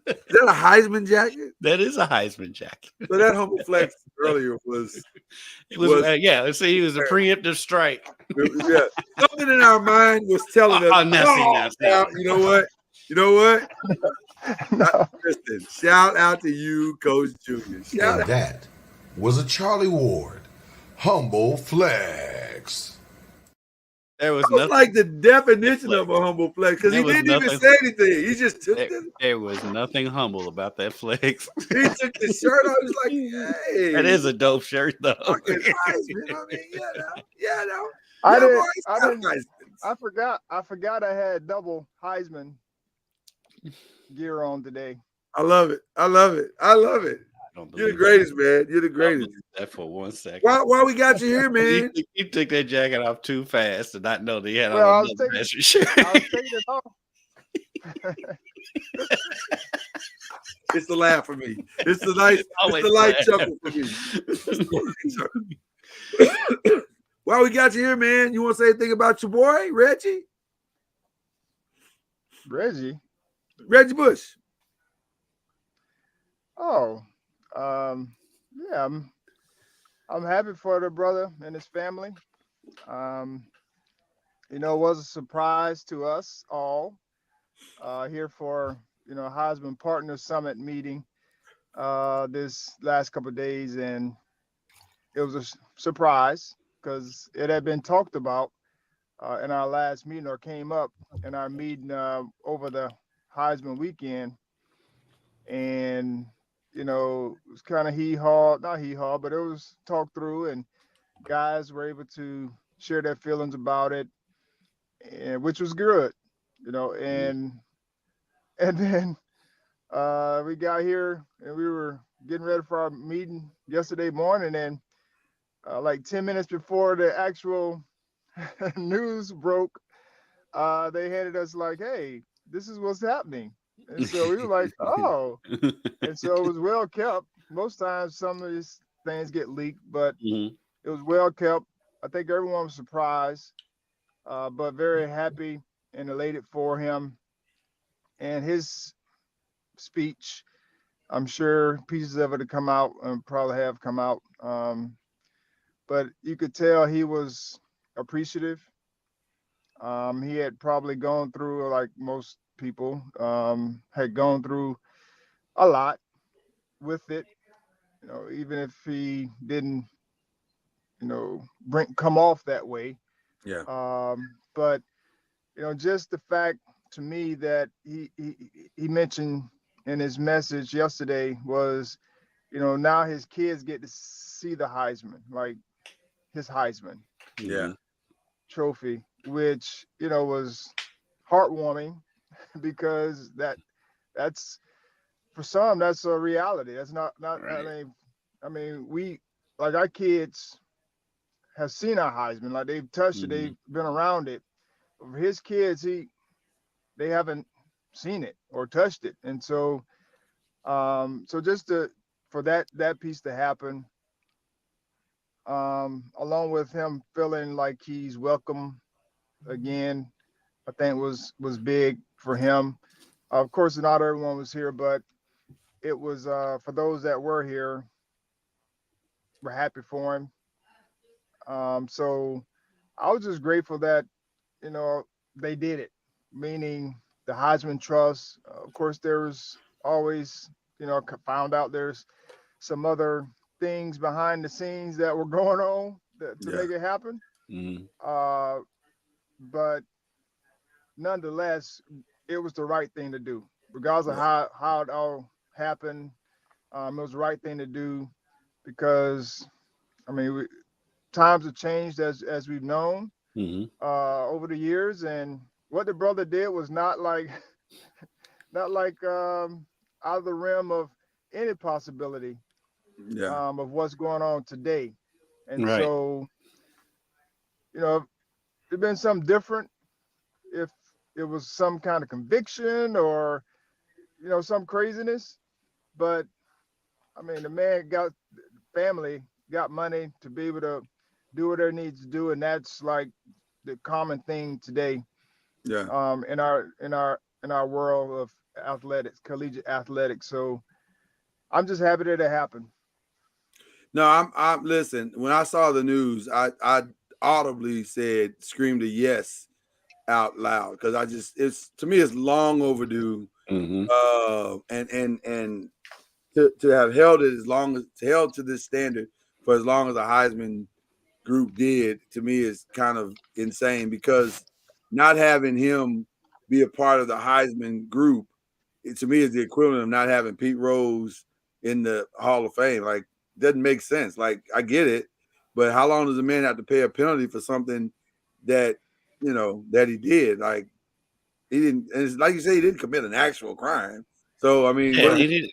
Is that a Heisman jacket? That is a Heisman jacket. So that humble flex earlier was it was see, it was a preemptive strike. Yeah, something in our mind was telling us. You know what? No. Listen, shout out to you, Coach Junior. And that was a Charlie Ward humble flex. There was nothing like the definition of a humble flex because he didn't even say anything. He just took it. There was nothing humble about that flex. He took the shirt off. He's like, hey. That is a dope shirt, though. I forgot I had double Heisman gear on today. I love it. You're the greatest, man. You're the greatest. That for 1 second. Why we got you here, man? You took that jacket off too fast to not know that he had I on was taking it off. It's the laugh for me. It's the light chuckle for me. Why we got you here, man? You want to say anything about your boy, Reggie? Reggie Bush. Oh, yeah, I'm happy for the brother and his family. It was a surprise to us all here for Heisman Partners Summit meeting this last couple of days, and it was a surprise because it had been talked about in our last meeting, or came up in our meeting over the Heisman weekend, and it was kind of not but it was talked through, and guys were able to share their feelings about it, and which was good, and then we got here and we were getting ready for our meeting yesterday morning, and like 10 minutes before the actual news broke, they handed us like, hey, this is what's happening. And so we were like, oh. And so it was well kept. Most times some of these things get leaked, but it was well kept. I think everyone was surprised, but very happy and elated for him and his speech. I'm sure pieces of it have come out and probably have come out. But you could tell he was appreciative. He had probably gone through, like most people, had gone through a lot with it. Even if he didn't, come off that way. Yeah. But just the fact to me that he mentioned in his message yesterday was, now his kids get to see the Heisman, like his Heisman Yeah. trophy, which was heartwarming because that's for some that's a reality. That's not. Right. I mean, we like our kids have seen our Heisman, like they've touched it, they've been around it. For his kids, they haven't seen it or touched it, and so just for that piece to happen, along with him feeling like he's welcome again, I think was big for him. Of course, not everyone was here, but it was for those that were here, we're happy for him. So I was just grateful that they did it, meaning the Heisman Trust. Of course, there was always found out there's some other things behind the scenes that were going on to Yeah. make it happen. Mhm. But nonetheless, it was the right thing to do, regardless of Yeah. how it all happened. It was the right thing to do because I mean times have changed as we've known Mhm. over the years, and what the brother did was not like not like out of the realm of any possibility Yeah. of what's going on today. And Right. so, it'd been something different if it was some kind of conviction or some craziness. But I mean, the man got family, got money to be able to do what he needs to do, and that's like the common thing today Yeah. in our world of athletics, collegiate athletics. So I'm just happy that it happened. No, I'm listen, when I saw the news, I audibly screamed a yes out loud because it's to me it's long overdue. Mhm. And to have held it as long as held to this standard for as long as the Heisman group did, to me is kind of insane because not having him be a part of the Heisman group, to me is the equivalent of not having Pete Rose in the Hall of Fame. Like, doesn't make sense. Like, I get it, but how long does a man have to pay a penalty for something that that he did? Like, he didn't. And it's like you say, he didn't commit an actual crime. So I mean, Yeah, what? he did.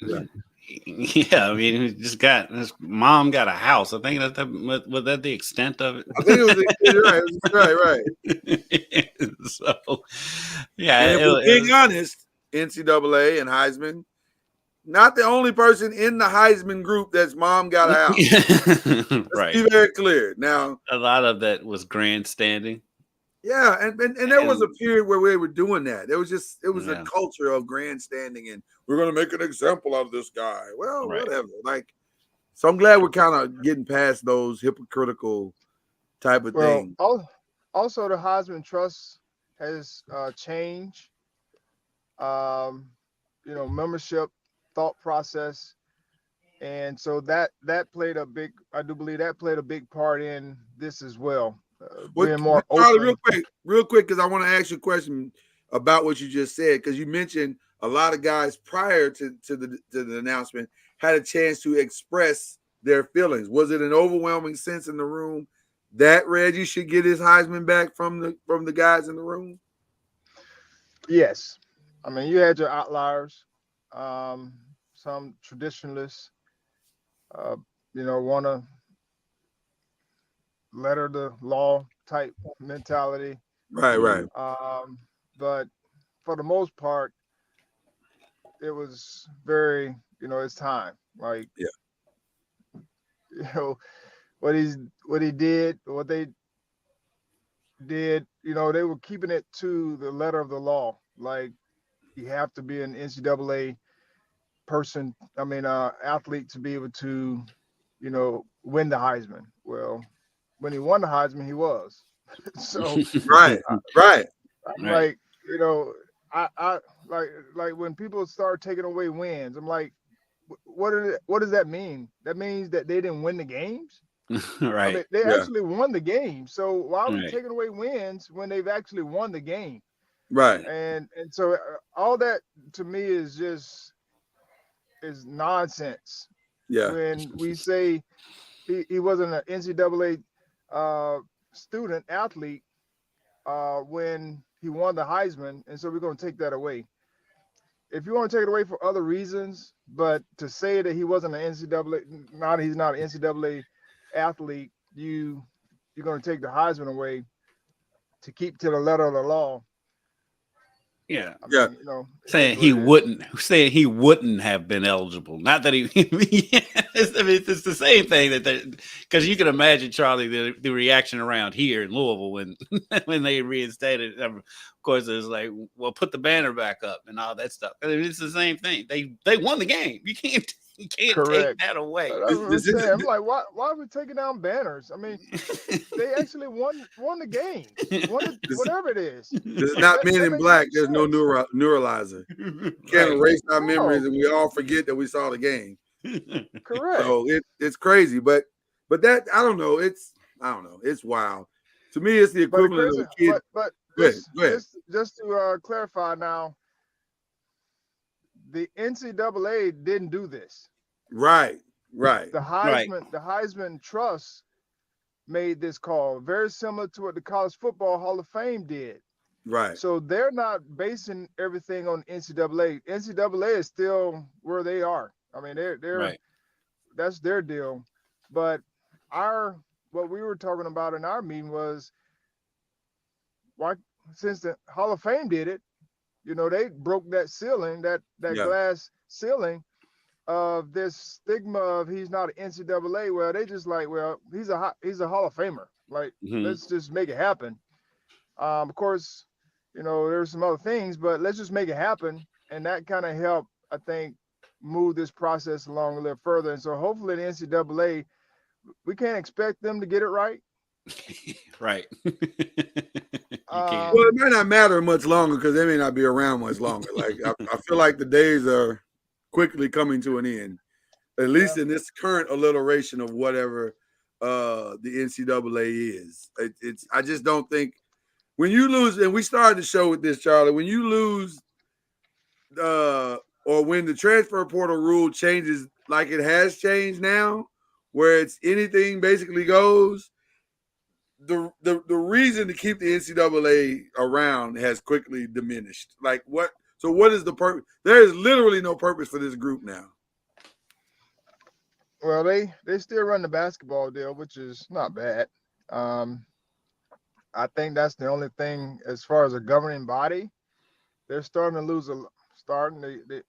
Yeah, I mean, he just got his mom got a house. I think was that the extent of I think it was right. Right. it. So, yeah, And if we're being honest, NCAA and Heisman, not the only person in the Heisman group that's mom got a house. Let's right. be very clear. Now, A lot of that was grandstanding. yeah, and there was a period where we were doing that. It was a Yeah, culture of grandstanding, and we're going to make an example out of this guy. Well, right. whatever. Like, so I'm glad we're kind of getting past those hypocritical type of Well, things. also the Heisman Trust has changed, um, membership thought process, and so that played a big. I do believe that played a big part in this as well, What, being more Charlie, open. real quick, because I want to ask you a question about what you just said, because you mentioned a lot of guys prior to the announcement had a chance to express their feelings. Was it an overwhelming sense in the room that Reggie should get his Heisman back from the guys in the room? Yes, I mean you had your outliers, some traditionalists, uh, want to letter the law type mentality. Right. Um, but for the most part, it was very, it's time. Like, Yeah. you know, what he did, what they did, they were keeping it to the letter of the law. Like, you have to be an NCAA athlete to be able to, win the Heisman. Well, when he won the Heisman, he was. So Right. I, Right. I'm Right. like, I like when people start taking away wins, I'm like, what does that mean? That means that they didn't win the games. I Right. mean, they Yeah. actually won the game. So why are we Right. taking away wins when they've actually won the game? Right. And so all that to me is nonsense. Yeah. When we say he wasn't an NCAA student athlete when he won the Heisman, and so we're going to take that away. If you want to take it away for other reasons, but to say that he wasn't an he's not an NCAA athlete, you're going to take the Heisman away to keep to the letter of the law. Yeah. I Yeah. mean, Saying he wouldn't have been eligible. Not that he. It's the same thing because you can imagine, Charlie, the reaction around here in Louisville when when they reinstated. Of course, it was like, well, put the banner back up and all that stuff. I mean, it's the same thing. They won the game. You can't take Correct. that away. That's what I'm This is- saying. I'm like, why are we taking down banners? I mean, they actually won the game, whatever it is. This is not Men That in makes Black. no There's no sense. neuralizer. Can't Right. erase our No. memories, and we all forget that we saw the game. Correct. So it's crazy, but that I don't know. It's wild. To me, it's the But the equivalent crazy, of a kid. but Go ahead. just to clarify now, the NCAA didn't do this. Right. The Heisman Trust made this call, very similar to what the College Football Hall of Fame did. Right. So they're not basing everything on NCAA. NCAA is still where they are. I mean, they're Right. that's their deal. But what we were talking about in our meeting was why, since the Hall of Fame did it, they broke that ceiling, that Yeah. glass ceiling of this stigma of he's not an NCAA. Well, they just like, well, he's a Hall of Famer. Like, let's just make it happen. Of course, there's some other things, but let's just make it happen. And that kind of helped, I think, move this process along a little further. And so hopefully the NCAA, we can't expect them to get it right. Right. You can't. Well, it might not matter much longer because they may not be around much longer. Like I feel like the days are quickly coming to an end, at least in this current alliteration of whatever the NCAA is. I just don't think when you lose, and we started the show with this, Charlie. When you lose, or when the transfer portal rule changes like it has changed now, where it's anything basically goes. The reason to keep the NCAA around has quickly diminished. Like what? So what is the purpose? There is literally no purpose for this group now. Well, they still run the basketball deal, which is not bad. I think that's the only thing as far as a governing body. They're starting to lose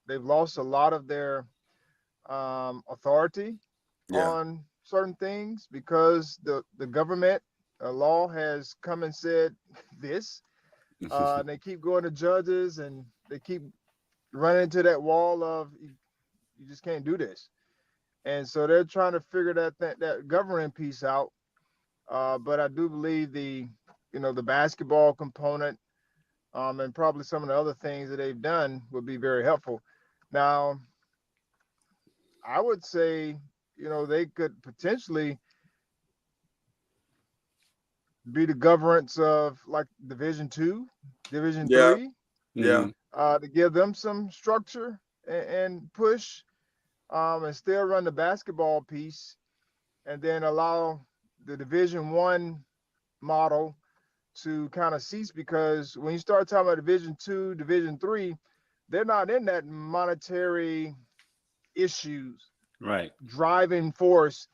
they've lost a lot of their authority on certain things because the government law has come and said this. And they keep going to judges and they keep running into that wall of you just can't do this. And so they're trying to figure that governing piece out. But I do believe the basketball component and probably some of the other things that they've done would be very helpful. Now, I would say, they could potentially be the governance of like Division II, Division III, to give them some structure and push, and still run the basketball piece, and then allow the Division I model to kind of cease, because when you start talking about Division II, Division III, they're not in that monetary issues Right. driving force,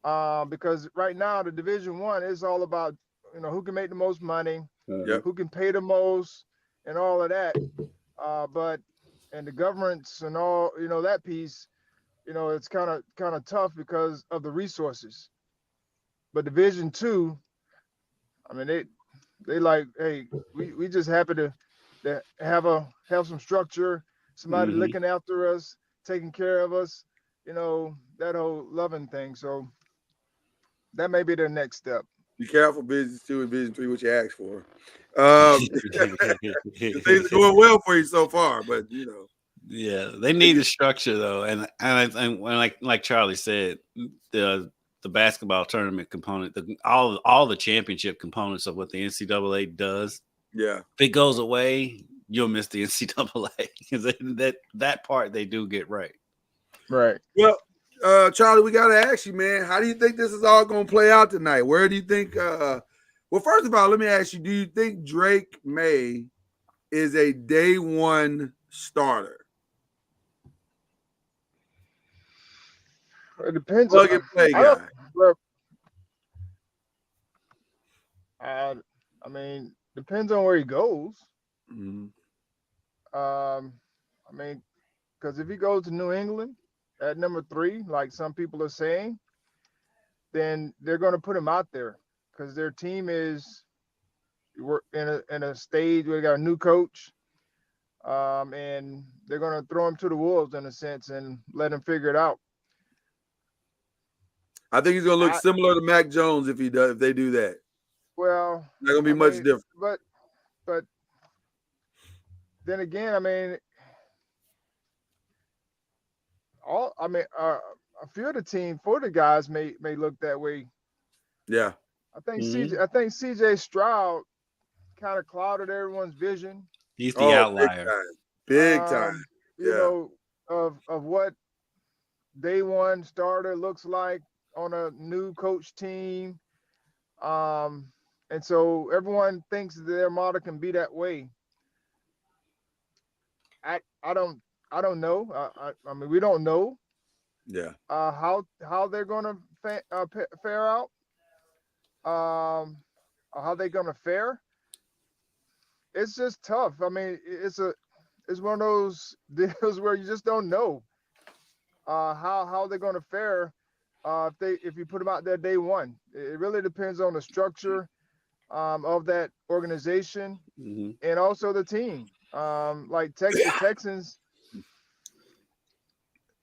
because right now the Division I is all about who can make the most money, who can pay the most, and all of that. But and the governance and all that piece, it's kind of tough because of the resources. But Division II, I mean, they like, hey, we just happy to have some structure, somebody looking after us, taking care of us, that whole loving thing. So that may be the next step. Be careful, Vision 2 and Vision 3, what you asked for. Things are going well for you so far, but Yeah, they need the structure though, and like Charlie said, the basketball tournament component, all the championship components of what the NCAA does. Yeah, if it goes away, you'll miss the NCAA because that part they do get right. Right. Well, Charlie, we got to ask you, man, how do you think this is all going to play out tonight? Where do you think? Well, first of all, let me ask you: do you think Drake May is a day one starter? It depends. Plug and play guy. I mean, depends on where he goes. Mm-hmm. I mean, because if he goes to New England at number 3, like some people are saying, then they're going to put him out there because their team is in a stage where they got a new coach, and they're going to throw him to the wolves in a sense and let him figure it out. I think he's going to look similar to Mac Jones if they do that. Well, not going to be much different. But then again, I mean, a few of the team for the guys may look that way. Yeah. I think CJ Stroud kind of clouded everyone's vision. He's the outlier. Big time. You know, of what day one starter looks like on a new coach team. And so everyone thinks that their model can be that way. I don't know. I mean, we don't know. Yeah. How they're going to fare out. How they're going to fare. It's just tough. I mean, it's one of those deals where you just don't know how they're going to fare if you put them out there day one. It really depends on the structure of that organization and also the team. Like the Texans,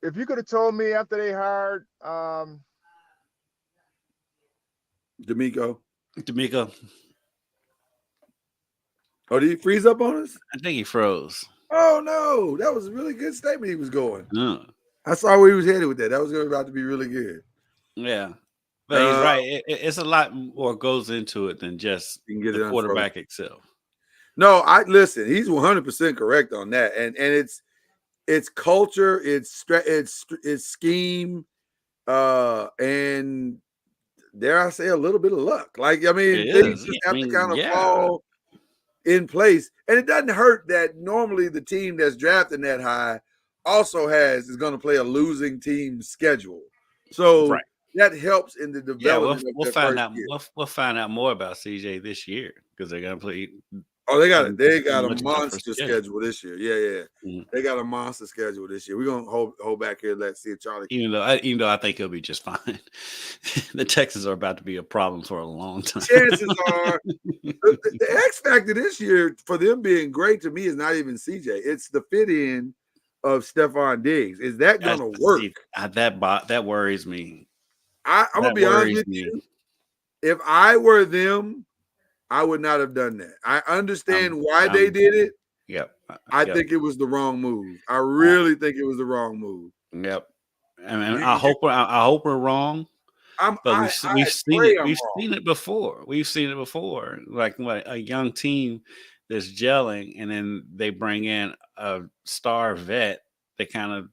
if you could have told me after they hired D'Amico. Oh, did he freeze up on us? I think he froze. Oh no, that was a really good statement he was going. I saw where he was headed with that. That was about to be really good. Yeah. But he's right. It's a lot more goes into it than just the quarterback itself. No, listen. He's 100% correct on that, and it's culture, it's scheme, and dare I say a little bit of luck. Like things just have to kind of fall in place, and it doesn't hurt that normally the team that's drafting that high also is going to play a losing team schedule, so. Right. That helps in the development. Yeah, we'll find out. We'll find out more about CJ this year because they're going to play. Oh, they got a monster schedule this year. Yeah. Mm-hmm. They got a monster schedule this year. We're gonna hold back here. Let's see if Charlie. Even though I think he'll be just fine. The Texans are about to be a problem for a long time. Chances are the X factor this year for them being great to me is not even CJ. It's the fit in of Stephon Diggs. Is that going to work? That worries me. I'm gonna be honest with you. If I were them, I would not have done that. I understand why they did it. Yep. I think it was the wrong move. I really think it was the wrong move. Yep. I mean, I hope we're wrong. But we've seen it before. We've seen it before. Like a young team that's gelling, and then they bring in a star vet that kind of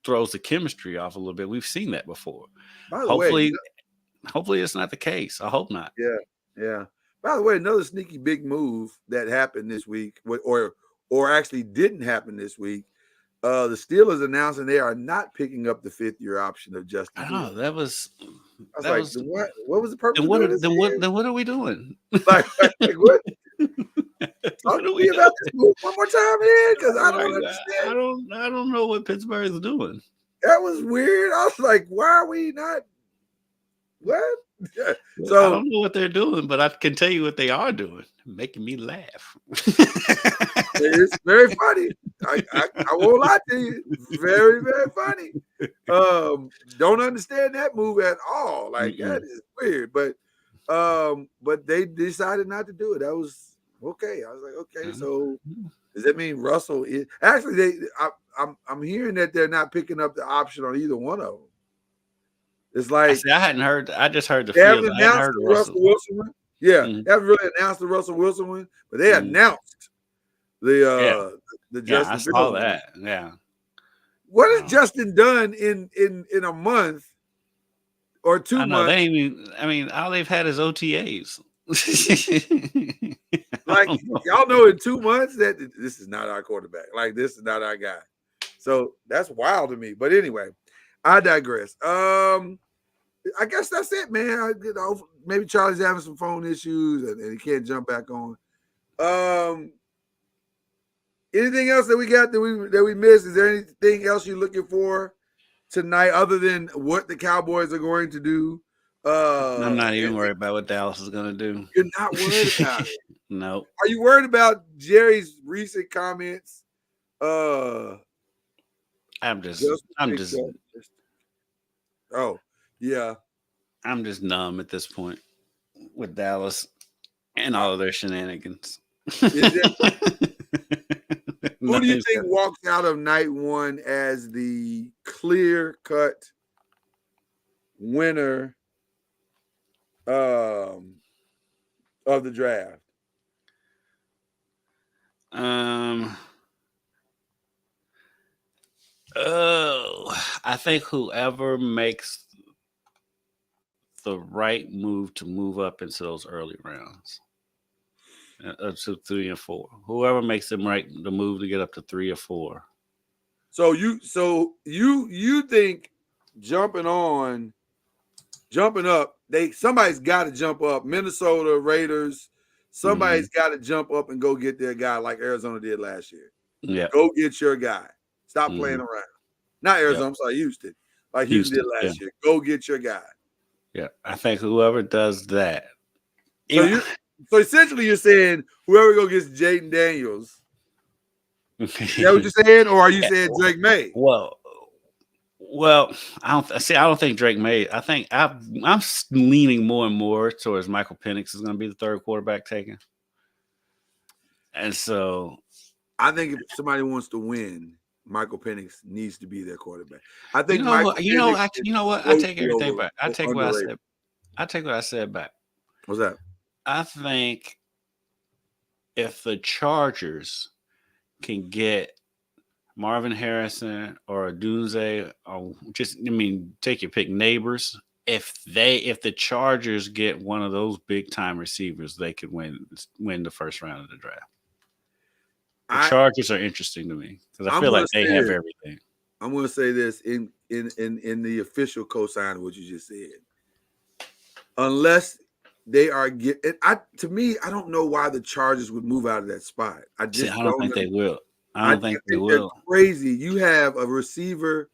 throws the chemistry off a little bit. We've seen that before. Hopefully it's not the case. I hope not. Yeah. By the way, another sneaky big move that happened this week, or actually didn't happen this week. The Steelers announcing they are not picking up the 5th-year option of Justin. Oh, that was. What was the purpose? Then what are we doing? Like what? Talk to me about this move one more time, man, because I don't understand. I don't know what Pittsburgh is doing. That was weird. I was like, why are we not? What? So I don't know what they're doing, but I can tell you what they are doing, making me laugh. It's very funny. I won't lie to you. Very, very funny. Don't understand that move at all. Like that is weird. But they decided not to do it. That was okay. I was like, okay, so does that mean Russell is actually I'm hearing that they're not picking up the option on either one of them. It's like I hadn't heard. I just heard the they haven't field. I hadn't announced heard the of Russell Wilson one. Yeah, Mhm. they haven't really announced the Russell Wilson one, but they announced the Yeah, Justin I Fields saw one. that. Yeah. What has Justin done in a month or 2 I know they months? ain't even. I mean, all they've had is OTAs. Like y'all know in 2 months that this is not our quarterback. Like this is not our guy. So that's wild to me. But anyway, I digress. I guess that's it, man. Maybe Charlie's having some phone issues and he can't jump back on. Anything else that we got that we missed? Is there anything else you're looking for tonight other than what the Cowboys are going to do? I'm not even worried about what Dallas is going to do. You're not worried about it. No. Are you worried about Jerry's recent comments? I'm just. Oh, yeah. I'm just numb at this point with Dallas and all of their shenanigans. Who do you think walks out of night one as the clear-cut winner of the draft? I think whoever makes the right move to move up into those early rounds, up to 3 and 4. Whoever makes the move to get up to 3 or 4. So you think jumping up, somebody's got to jump up. Minnesota Raiders, somebody's got to jump up and go get their guy like Arizona did last year. Yeah, go get your guy. Stop playing around. Not Arizona. I'm sorry, Houston. Like Houston did last year. Go get your guy. Yeah, I think whoever does that. So essentially you're saying whoever go gets Jaden Daniels. Is that what you're saying? Or are you saying Drake May? Well, I don't think Drake May. I think I'm leaning more and more towards Michael Penix is going to be the third quarterback taken. And so I think if somebody wants to win, Michael Penix needs to be their quarterback. I think you know what? I take everything back. I take what I said. I take what I said back. What's that? I think if the Chargers can get Marvin Harrison or Dunze, or take your pick, Neighbors. If the Chargers get one of those big time receivers, they could win the first round of the draft. The Chargers are interesting to me because I feel like they have everything. I'm going to say this in the official cosign of what you just said. Unless they are to me, I don't know why the Chargers would move out of that spot. I don't think they will. I don't think they will. Crazy. You have a receiver.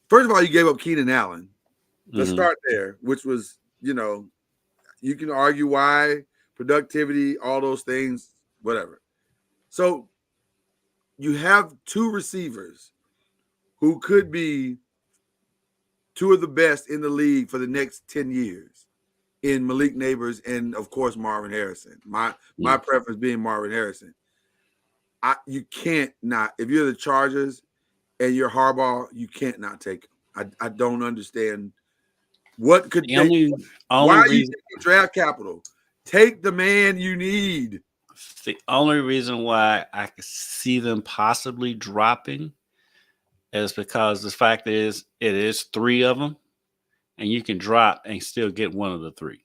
First of all, you gave up Keenan Allen. Let's start there, which was, you can argue why, productivity, all those things, whatever. So you have 2 receivers who could be 2 of the best in the league for the next 10 years in Malik Neighbors and, of course, Marvin Harrison. My preference being Marvin Harrison. You can't not. If you're the Chargers and you're Harbaugh, you can't not take him. I don't understand what could why are you taking draft capital? Take the man you need. The only reason why I could see them possibly dropping is because the fact is it is 3 of them, and you can drop and still get one of the 3.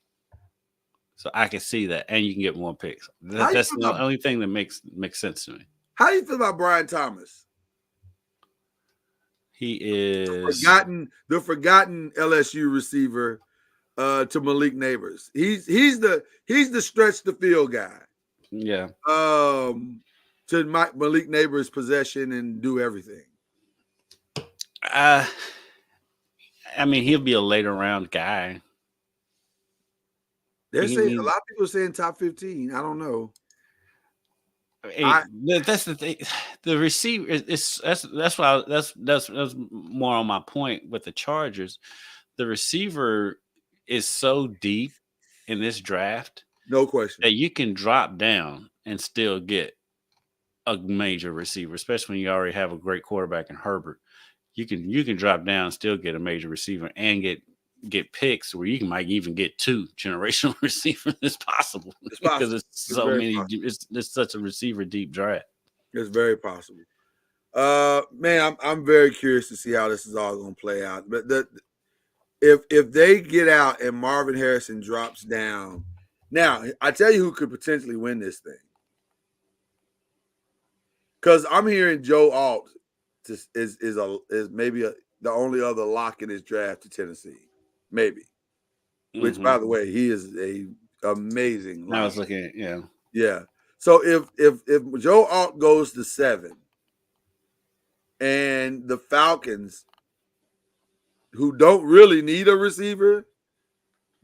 So I can see that, and you can get 1 pick. That's the only thing that makes sense to me. How do you feel about Brian Thomas? He is the forgotten LSU receiver to Malik Neighbors. He's the stretch the field guy. Yeah. To Malik Neighbors' possession and do everything. He'll be a later round guy. They're saying a lot of people are saying top 15. I don't know. That's the thing. The receiver is that's more on my point with the Chargers. The receiver is so deep in this draft No question. that you can drop down and still get a major receiver, especially when you already have a great quarterback in Herbert. You can drop down and still get a major receiver and get picks where might even get 2 generational receivers. It's possible because it's so many. Possible. It's such a receiver deep draft. It's very possible. Man, I'm very curious to see how this is all going to play out. But if they get out and Marvin Harrison drops down, now I tell you who could potentially win this thing. Because I'm hearing Joe Alt is maybe the only other lock in this draft to Tennessee, maybe. Which, by the way, he is a amazing lock. I was looking at yeah. So if Joe Alt goes to 7, and the Falcons, who don't really need a receiver,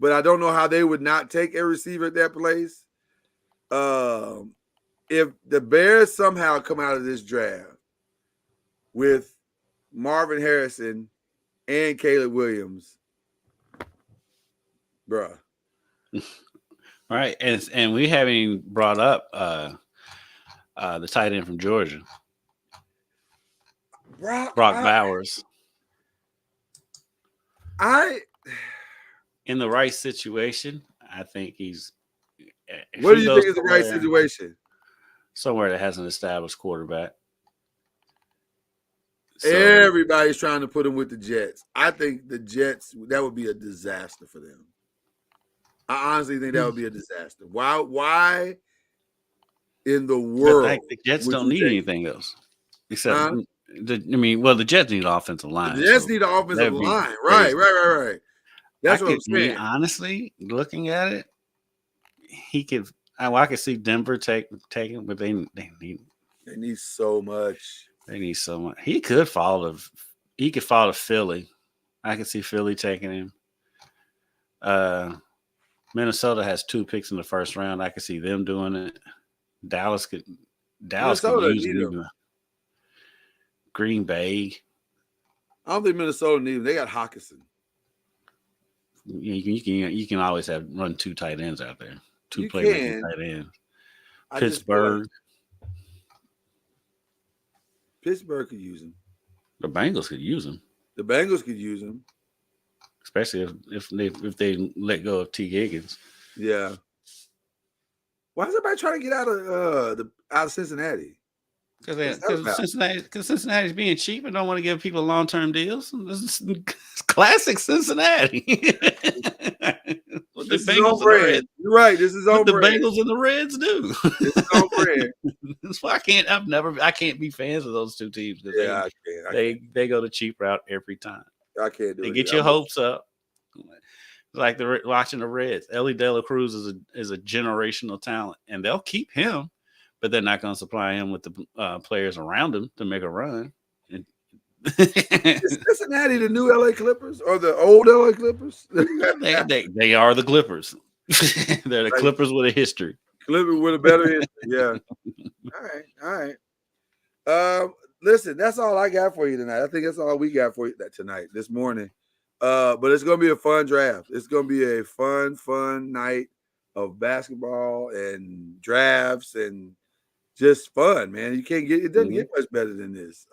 but I don't know how they would not take a receiver at that place. If the Bears somehow come out of this draft with Marvin Harrison and Caleb Williams, bruh. All right, and we haven't even brought up the tight end from Georgia, Brock Bowers. In the right situation, I think he's. What do you think is the right situation? Somewhere that has an established quarterback. So, everybody's trying to put him with the Jets. I think the Jets, that would be a disaster for them. I honestly think that would be a disaster. Why in the world? The Jets don't need anything else. Except, the Jets need an offensive line. The Jets need an offensive line. Right. That's what I'm saying. Honestly, looking at it, he could. I could see Denver taking, but they need so much. They need so much. He could fall to Philly. I could see Philly taking him. Minnesota has 2 picks in the first round. I could see them doing it. Dallas could use him. Green Bay. I don't think Minnesota needs him. They got Hawkinson. You can always run 2 tight ends out there. 2 playmakers tight ends. Pittsburgh could use him. The Bengals could use him. Especially if they let go of T. Higgins. Yeah. Why is everybody trying to get out of Cincinnati? Because Cincinnati's being cheap and don't want to give people long-term deals. This is classic Cincinnati. What the Bengals and the Reds. You're right. This is on brand. The Bengals and the Reds do. This is on brand. That's why I can't be fans of those 2 teams. Yeah, They go the cheap route every time. I can't do it. They get your hopes up. Like watching the Reds. Ellie De La Cruz is a generational talent, and they'll keep him, but they're not going to supply him with the players around him to make a run. Is Cincinnati the new LA Clippers or the old LA Clippers? they are the Clippers. They're the Clippers with a history. Clippers with a better history. Yeah. All right. Listen, that's all I got for you tonight. I think that's all we got for you this morning. But it's gonna be a fun draft. It's gonna be a fun night of basketball and drafts and just fun, man. It doesn't get much better than this.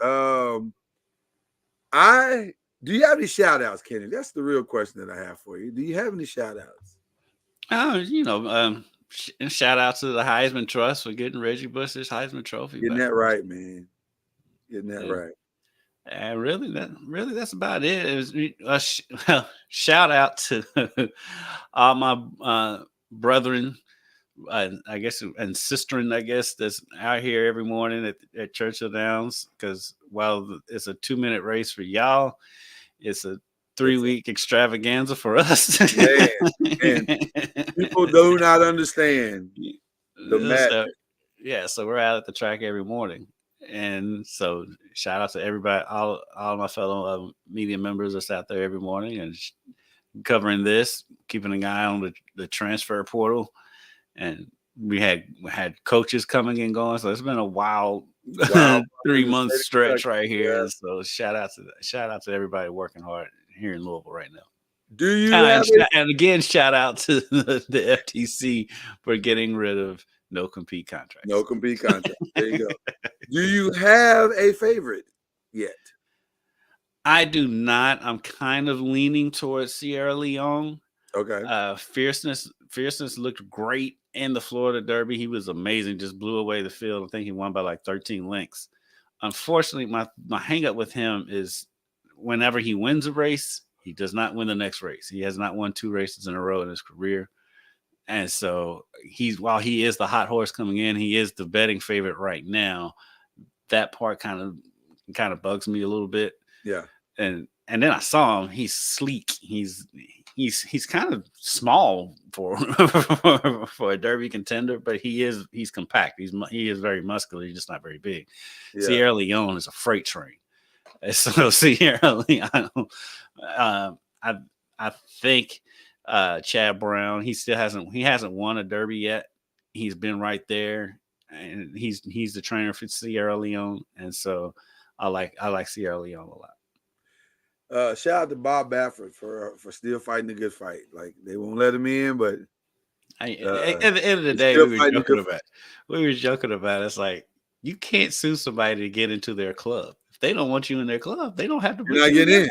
Do you have any shout outs, Kenny? That's the real question that I have for you. Do you have any shout outs? Shout out to the Heisman Trust for getting Reggie Bush's Heisman Trophy. Getting that right, man. Getting that right. And really, that's about it. It was shout out to all my brethren, I guess, and sisterin, I guess, that's out here every morning at Churchill Downs. Because while it's a 2-minute race for y'all, it's a 3-week extravaganza for us. Man. People do not understand the magic. So we're out at the track every morning. And so shout out to everybody, all my fellow media members that's out there every morning and covering this, keeping an eye on the transfer portal and we had coaches coming and going, so it's been a wild Wow. 3-month stretch right here. Yeah. And so shout out to everybody working hard here in Louisville right now. Do you have And again, shout out to the FTC for getting rid of no compete contracts. no compete contract? There you go. Do you have a favorite yet? I do not. I'm kind of leaning towards Sierra Leone. Okay. Fierceness looked great in the Florida Derby. He was amazing. Just blew away the field. I think he won by like 13 lengths. Unfortunately, my hang up with him is whenever he wins a race, he does not win the next race. He has not won 2 races in a row in his career. And so while he is the hot horse coming in, he is the betting favorite right now. That part kind of bugs me a little bit. Yeah. And then I saw him. He's sleek. He's kind of small for a Derby contender, but he's compact. He is very muscular. He's just not very big. Yeah. Sierra Leone is a freight train. So Sierra Leone, I think Chad Brown. He hasn't won a Derby yet. He's been right there, and he's the trainer for Sierra Leone, and so I like Sierra Leone a lot. Shout out to Bob Baffert for still fighting a good fight. Like they won't let him in, but at the end of the day, we were joking about it's like you can't sue somebody to get into their club. If they don't want you in their club, they don't have to. You're not getting in.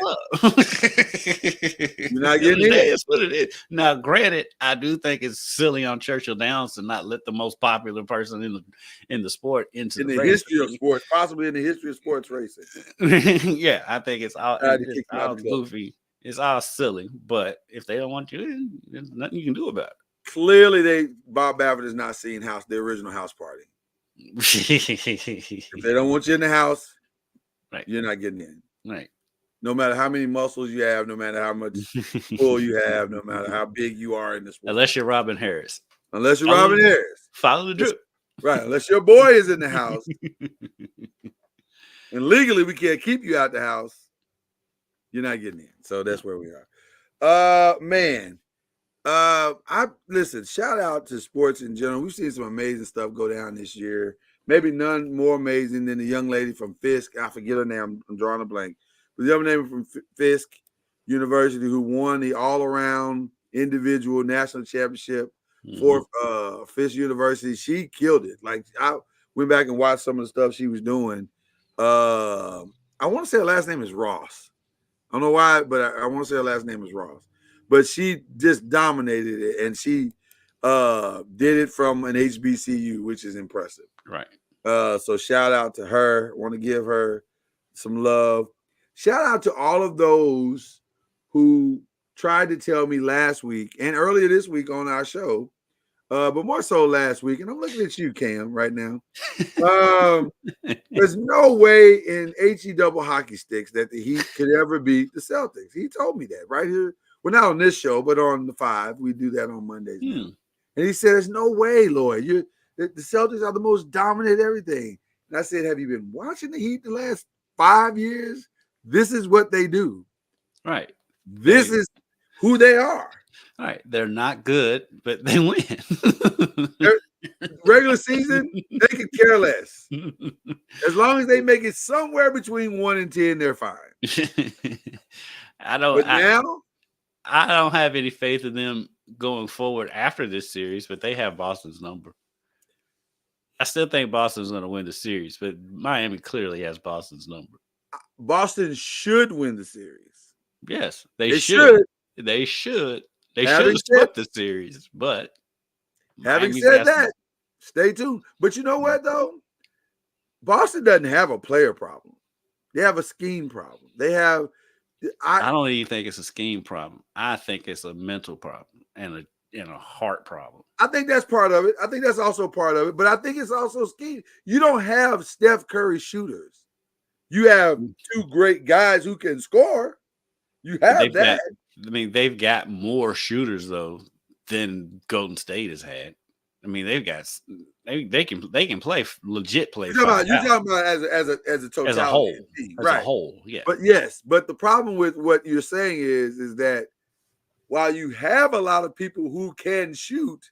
You're not getting in. That's what it is. Now, granted, I do think it's silly on Churchill Downs to not let the most popular person in the sport into the history of sports, possibly in the history of sports racing. Yeah, I think it's all goofy. It's all silly. But if they don't want you in, there's nothing you can do about it. Clearly, Bob Baffert is not seeing the original house party. If they don't want you in the house, right, you're not getting in. Right. No matter how many muscles you have, no matter how much pull you have, no matter how big you are in the sport. Unless you're Robin Harris. Follow the drip. Right. Unless your boy is in the house. And legally, we can't keep you out the house. You're not getting in. So that's where we are. Man. Listen, shout out to sports in general. We've seen some amazing stuff go down this year. Maybe none more amazing than the young lady from Fisk. I forget her name. I'm drawing a blank. But the young lady from Fisk University who won the all-around individual national championship for Fisk University. She killed it. Like I went back and watched some of the stuff she was doing. I want to say her last name is Ross. I don't know why, but I want to say her last name is Ross. But she just dominated it, and she did it from an HBCU, which is impressive. Right. So shout out to her. I want to give her some love. Shout out to all of those who tried to tell me last week and earlier this week on our show, but more so last week. And I'm looking at you, Cam, right now. There's no way in HE double hockey sticks that the Heat could ever beat the Celtics. He told me that right here. Well, not on this show, but on the 5. We do that on Mondays now. And he said, there's no way, Lloyd. The Celtics are the most dominant everything. And I said, have you been watching the Heat the last 5 years? This is what they do. Right. This is who they are. All right. They're not good, but they win. Regular season, they could care less. As long as they make it somewhere between 1 and 10, they're fine. I don't have any faith in them going forward after this series, but they have Boston's number. I still think Boston's going to win the series, but Miami clearly has Boston's number. Boston should win the series. Yes, they should. They should have split the series, but having said that, stay tuned. But you know what, though? Boston doesn't have a player problem. They have a scheme problem. I don't even think it's a scheme problem. I think it's a mental problem and a heart problem. I think that's part of it. I think that's also part of it. But I think it's also scheme. You don't have Steph Curry shooters. You have 2 great guys who can score. You have that. They've got more shooters though than Golden State has had. I mean, they can play legit play. You're talking about as a totality, as a whole, right? As a whole, yeah. But the problem with what you're saying is that while you have a lot of people who can shoot,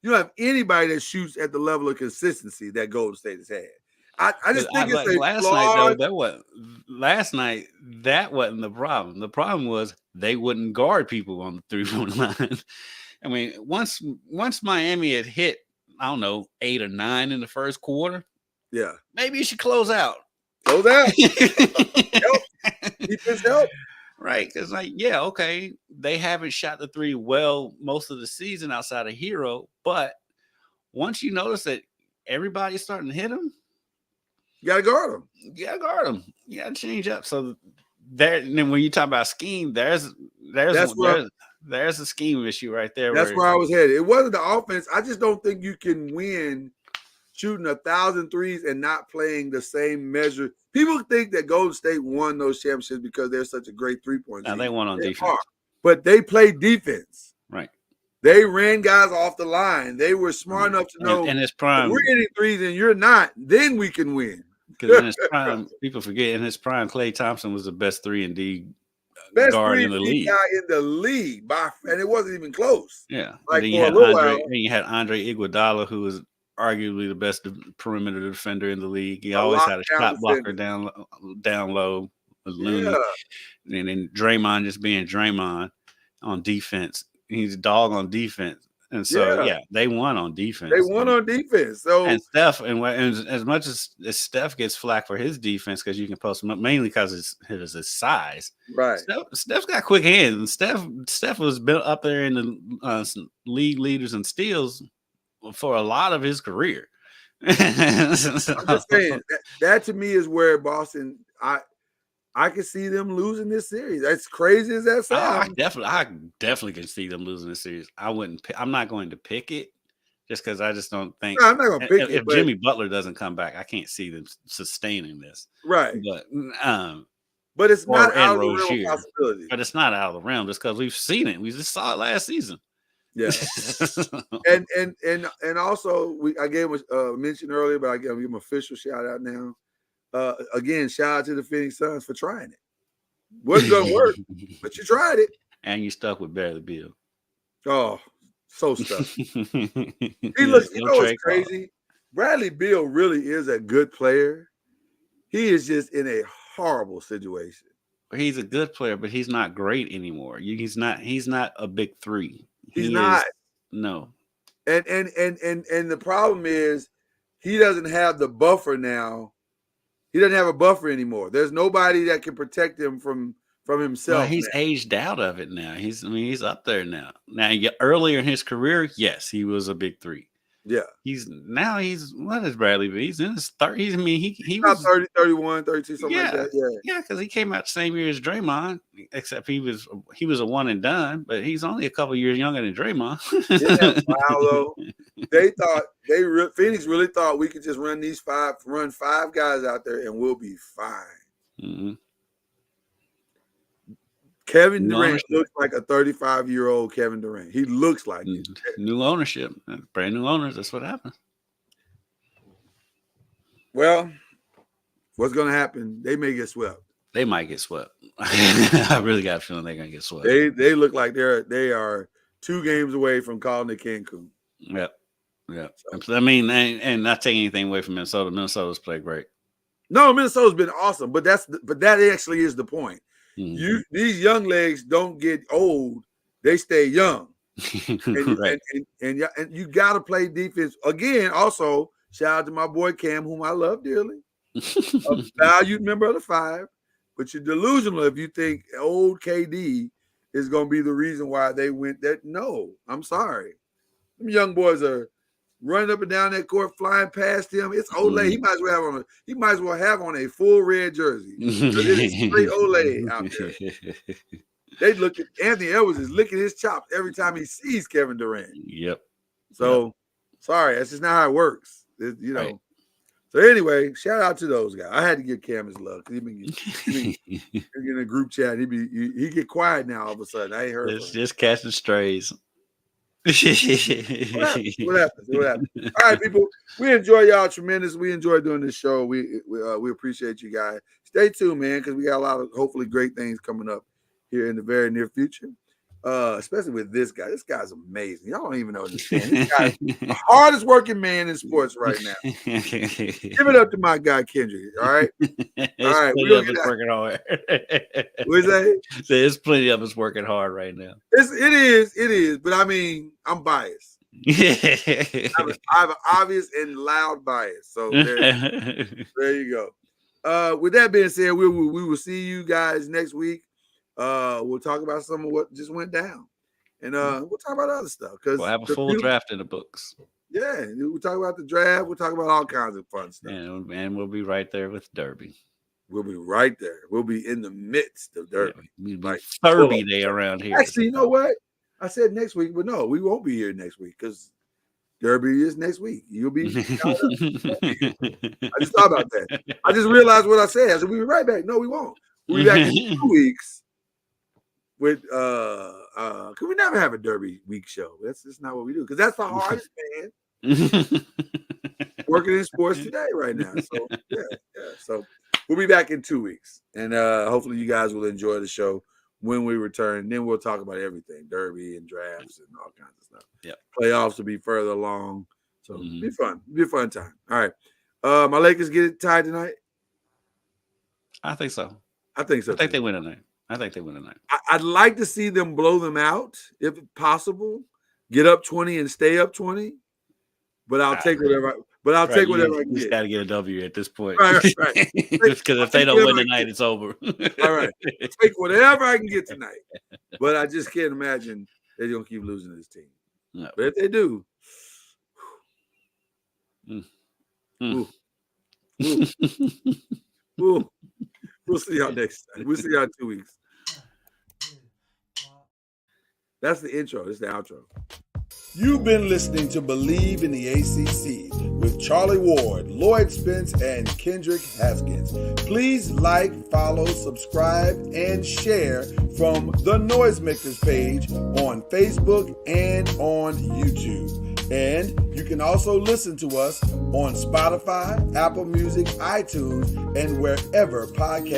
You don't have anybody that shoots at the level of consistency that Golden State has had. I just think it's a last flawed. Last night that wasn't the problem. The problem was they wouldn't guard people on the 3-point line. I mean, once Miami had hit, I don't know, 8 or 9 in the first quarter, Yeah, maybe you should close out. Close out. Help. Defense help. Right, because okay, they haven't shot the 3 well most of the season outside of Hero, but once you notice that everybody's starting to hit them, you gotta guard them. You gotta guard them. You gotta change up. So there, and then when you talk about scheme, there's a scheme issue right there. That's where I was headed. It wasn't the offense. I just don't think you can win shooting 1,000 threes and not playing the same measure. People think that Golden State won those championships because they're such a great 3-point. Now they won on defense, but they played defense. Right. They ran guys off the line. They were smart enough to know in his prime, we're hitting threes and you're not. Then we can win. Because in his prime, people forget in his prime, Klay Thompson was the best 3-and-D guard in the league. Guy in the league, and it wasn't even close. Yeah, like then you had Andre Iguodala, who was arguably the best perimeter defender in the league. He always had a shot blocker down low with Looney, and then Draymond just being Draymond on defense. He's a dog on defense. And so, they won on defense. They won on defense. So and Steph, and as much as Steph gets flack for his defense, because you can post him up mainly because it's his size. Right. Steph's got quick hands. Steph was built up there in the league leaders and steals for a lot of his career. I'm just saying that to me is where Boston. I can see them losing this series. As crazy as that sounds. I definitely can see them losing this series. I'm not going to pick it just because I just don't think. No, I'm not going to pick it. If Jimmy Butler doesn't come back, I can't see them sustaining this. Right. But it's not out of the realm of possibility. But it's not out of the realm just because we've seen it. We just saw it last season. Yeah. and also I gave him a mention earlier, but I give him official shout out now. Again, shout out to the Phoenix Suns for trying it. Wasn't gonna work, but you tried it. And you stuck with Bradley Beal. Oh, so stuck. He looks, what's crazy? Bradley Beal really is a good player. He is just in a horrible situation. He's a good player, but he's not great anymore. He's not a big 3. He's not. No. And the problem is he doesn't have the buffer now. He doesn't have a buffer anymore. There's nobody that can protect him from himself. Well, he's aged out of it now. He's up there now. Now, earlier in his career, yes, he was a big 3. Yeah. What is Bradley? He's in his 30s. I mean, he was 30, 31, 32, something like that. Yeah. Yeah, because he came out the same year as Draymond, except he was a one and done, but he's only a couple years younger than Draymond. Though. Phoenix really thought we could just run five guys out there and we'll be fine. Mm-hmm. Kevin Durant looks like a 35-year-old Kevin Durant. He looks like it. New ownership, brand new owners. That's what happened. Well, what's going to happen? They may get swept. They might get swept. I really got a feeling they're going to get swept. They look like they are 2 games away from calling it Cancun. Yep. So, I mean, and not taking anything away from Minnesota. Minnesota's played great. No, Minnesota's been awesome, but that actually is the point. Mm-hmm. These young legs don't get old; they stay young. Right. And you got to play defense again. Also, shout out to my boy Cam, whom I love dearly, a valued member of the 5. But you're delusional if you think old KD is going to be the reason why they went that. No, I'm sorry. Them young boys are running up and down that court, flying past him. It's Olay. He might as well have on a full red jersey. It's straight Olay out there. They look at Anthony Edwards is licking his chops every time he sees Kevin Durant. Yep. So sorry, that's just not how it works. Right. So anyway, shout out to those guys. I had to give Cam his love because he been in a group chat. He get quiet now all of a sudden. I ain't heard. It's just catching strays. What happens? All right, people. We enjoy y'all tremendous. We enjoy doing this show. We appreciate you guys. Stay tuned, man, because we got a lot of hopefully great things coming up here in the very near future. especially with this guy. This guy's amazing. Y'all don't even understand. This guy's the hardest working man in sports right now. Give it up to my guy Kendrick. All right. All right. Plenty of us working hard. What is that? There's plenty of us working hard right now. It is. But I mean, I'm biased. I have an obvious and loud bias. So there you go. With that being said, we will see you guys next week. We'll talk about some of what just went down, and we'll talk about other stuff because we'll have a full draft in the books. Yeah, we'll talk about the draft. We'll talk about all kinds of fun stuff, and we'll be right there with Derby. We'll be right there. We'll be in the midst of Derby. Yeah, like Derby Day around here. Actually, you know what? I said next week, but no, we won't be here next week because Derby is next week. You'll be. I just thought about that. I just realized what I said. I said we'll be right back. No, we won't. We'll be back in 2 weeks. With cause we never have a Derby week show. That's just not what we do. Because that's the hardest man working in sports today right now. So yeah. So we'll be back in 2 weeks. And hopefully you guys will enjoy the show when we return. Then we'll talk about everything, Derby and drafts and all kinds of stuff. Yeah. Playoffs will be further along. So it'll be fun. It'll be a fun time. All right. My Lakers get it tied tonight? I think so. I think so. I think they win tonight. I'd like to see them blow them out if possible. Get up 20 and stay up 20. But I'll take whatever. Take whatever I can get. Just got to get a W at this point. Right. Because if they don't win tonight, it's over. All right. Take whatever I can get tonight. But I just can't imagine they're gonna keep losing this team. No. But if they do, we'll see y'all next time. We'll see y'all in 2 weeks. That's the intro. This is the outro. You've been listening to Believe in the ACC with Charlie Ward, Lloyd Spence, and Kendrick Haskins. Please like, follow, subscribe, and share from the Noisemakers page on Facebook and on YouTube. And you can also listen to us on Spotify, Apple Music, iTunes, and wherever podcasts